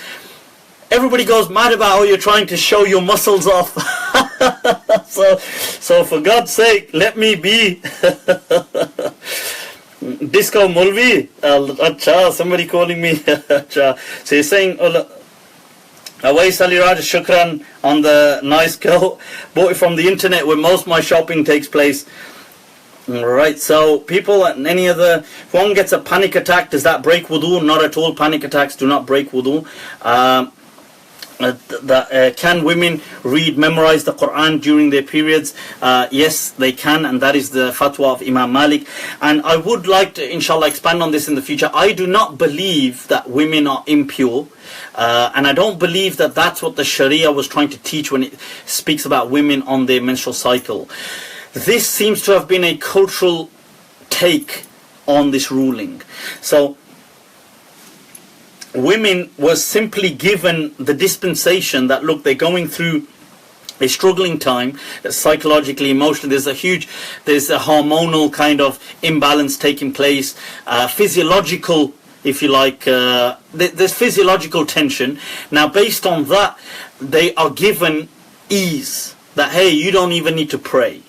everybody goes mad about how you're trying to show your muscles off. so for God's sake, let me be. Disco Mulvi, acha, somebody calling me. Acha. So he's saying, Awais Ali Raj, shukran on the nice girl. Bought it from the internet where most of my shopping takes place. Alright, so people, any other, if one gets a panic attack, does that break wudu? Not at all. Panic attacks do not break wudu. Can women memorize the Qur'an during their periods? Yes, they can, and that is the fatwa of Imam Malik. And I would like to, inshallah, expand on this in the future. I do not believe that women are impure, and I don't believe that that's what the Sharia was trying to teach when it speaks about women on their menstrual cycle. This seems to have been a cultural take on this ruling. So women were simply given the dispensation that, look, they're going through a struggling time, psychologically, emotionally. There's a hormonal kind of imbalance taking place, physiological, if you like, there's physiological tension. Now, based on that, they are given ease, that, hey, you don't even need to pray.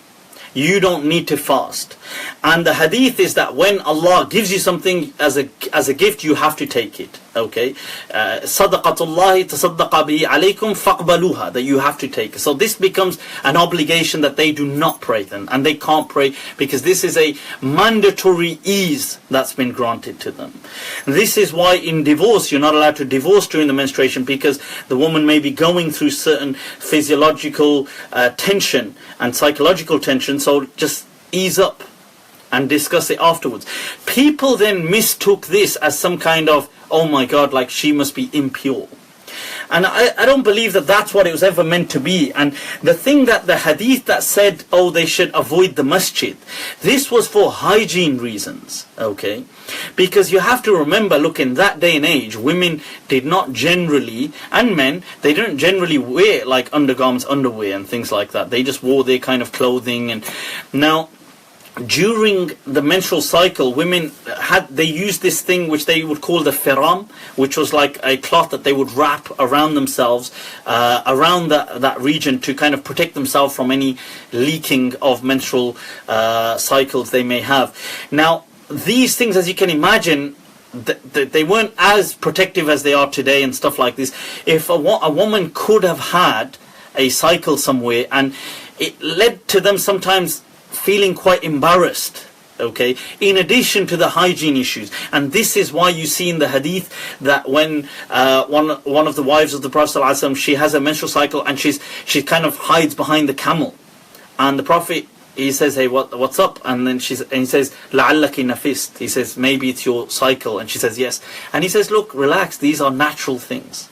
You don't need to fast. And the hadith is that when Allah gives you something as a gift, you have to take it. Okay? Sadaqatullahi tasaddaqa bihi alaykum faqbaluha, that you have to take it. So this becomes an obligation that they do not pray then. And they can't pray because this is a mandatory ease that's been granted to them. This is why in divorce, you're not allowed to divorce during the menstruation, because the woman may be going through certain physiological tension and psychological tension. So just ease up and discuss it afterwards. People then mistook this as some kind of, oh my God, like she must be impure. And I don't believe that that's what it was ever meant to be. And the thing that the hadith that said, oh, they should avoid the masjid, this was for hygiene reasons, okay? Because you have to remember, look, in that day and age, women did not generally, and men, they didn't generally wear like undergarments, underwear and things like that. They just wore their kind of clothing. And now, during the menstrual cycle, women they used this thing which they would call the firam, which was like a cloth that they would wrap around themselves, around that region, to kind of protect themselves from any leaking of menstrual cycles they may have. Now, these things, as you can imagine, they weren't as protective as they are today and stuff like this. If a woman could have had a cycle somewhere, and it led to them sometimes feeling quite embarrassed. Okay, in addition to the hygiene issues, and this is why you see in the hadith that when one of the wives of the Prophet ﷺ, she has a menstrual cycle and she kind of hides behind the camel, and the Prophet, he says, hey, what's up? And then he says, لَعَلَّكِ نَفِسْتِ. He says, maybe it's your cycle. And she says, yes. And he says, look, relax, these are natural things.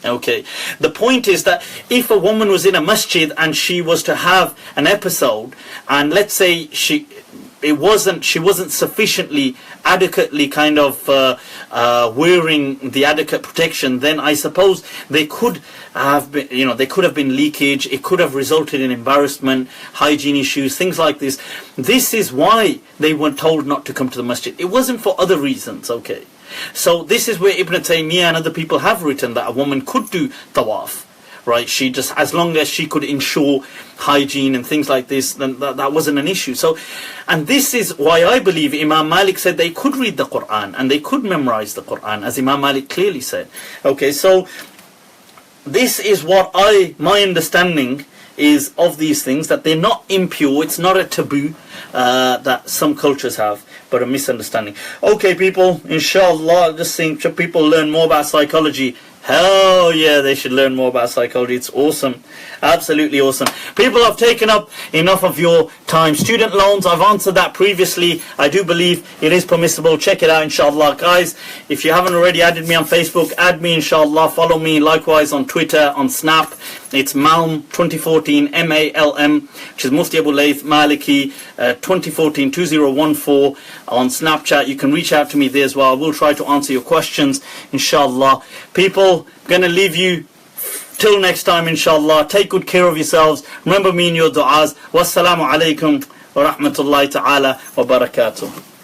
Okay, the point is that if a woman was in a masjid and she was to have an episode, and let's say she wasn't sufficiently adequately kind of wearing the adequate protection, then I suppose they could have been, there could have been leakage, it could have resulted in embarrassment, hygiene issues, things like this. This is why they were told not to come to the masjid. It wasn't for other reasons, okay? So this is where Ibn Taymiyyah and other people have written that a woman could do tawaf. Right, she just, as long as she could ensure hygiene and things like this, then that wasn't an issue. So, and this is why I believe Imam Malik said they could read the Qur'an and they could memorize the Qur'an, as Imam Malik clearly said. Okay, so this is what my understanding is of these things, that they're not impure, it's not a taboo that some cultures have, but a misunderstanding. Okay, people, inshallah, just think, should people learn more about psychology? Hell yeah, they should learn more about psychology. It's awesome. Absolutely awesome. People, have taken up enough of your time. Student loans, I've answered that previously. I do believe it is permissible. Check it out, inshallah. Guys, if you haven't already added me on Facebook, add me, inshallah. Follow me likewise on Twitter, on Snap. It's Malm 2014, M-A-L-M, which is Mufti Abu Layth, Maliki, 2014, 2014 on Snapchat. You can reach out to me there as well. I will try to answer your questions, inshallah. People, I'm going to leave you till next time, inshallah. Take good care of yourselves. Remember me in your du'as. Wassalamu alaikum wa rahmatullahi ta'ala wa barakatuh.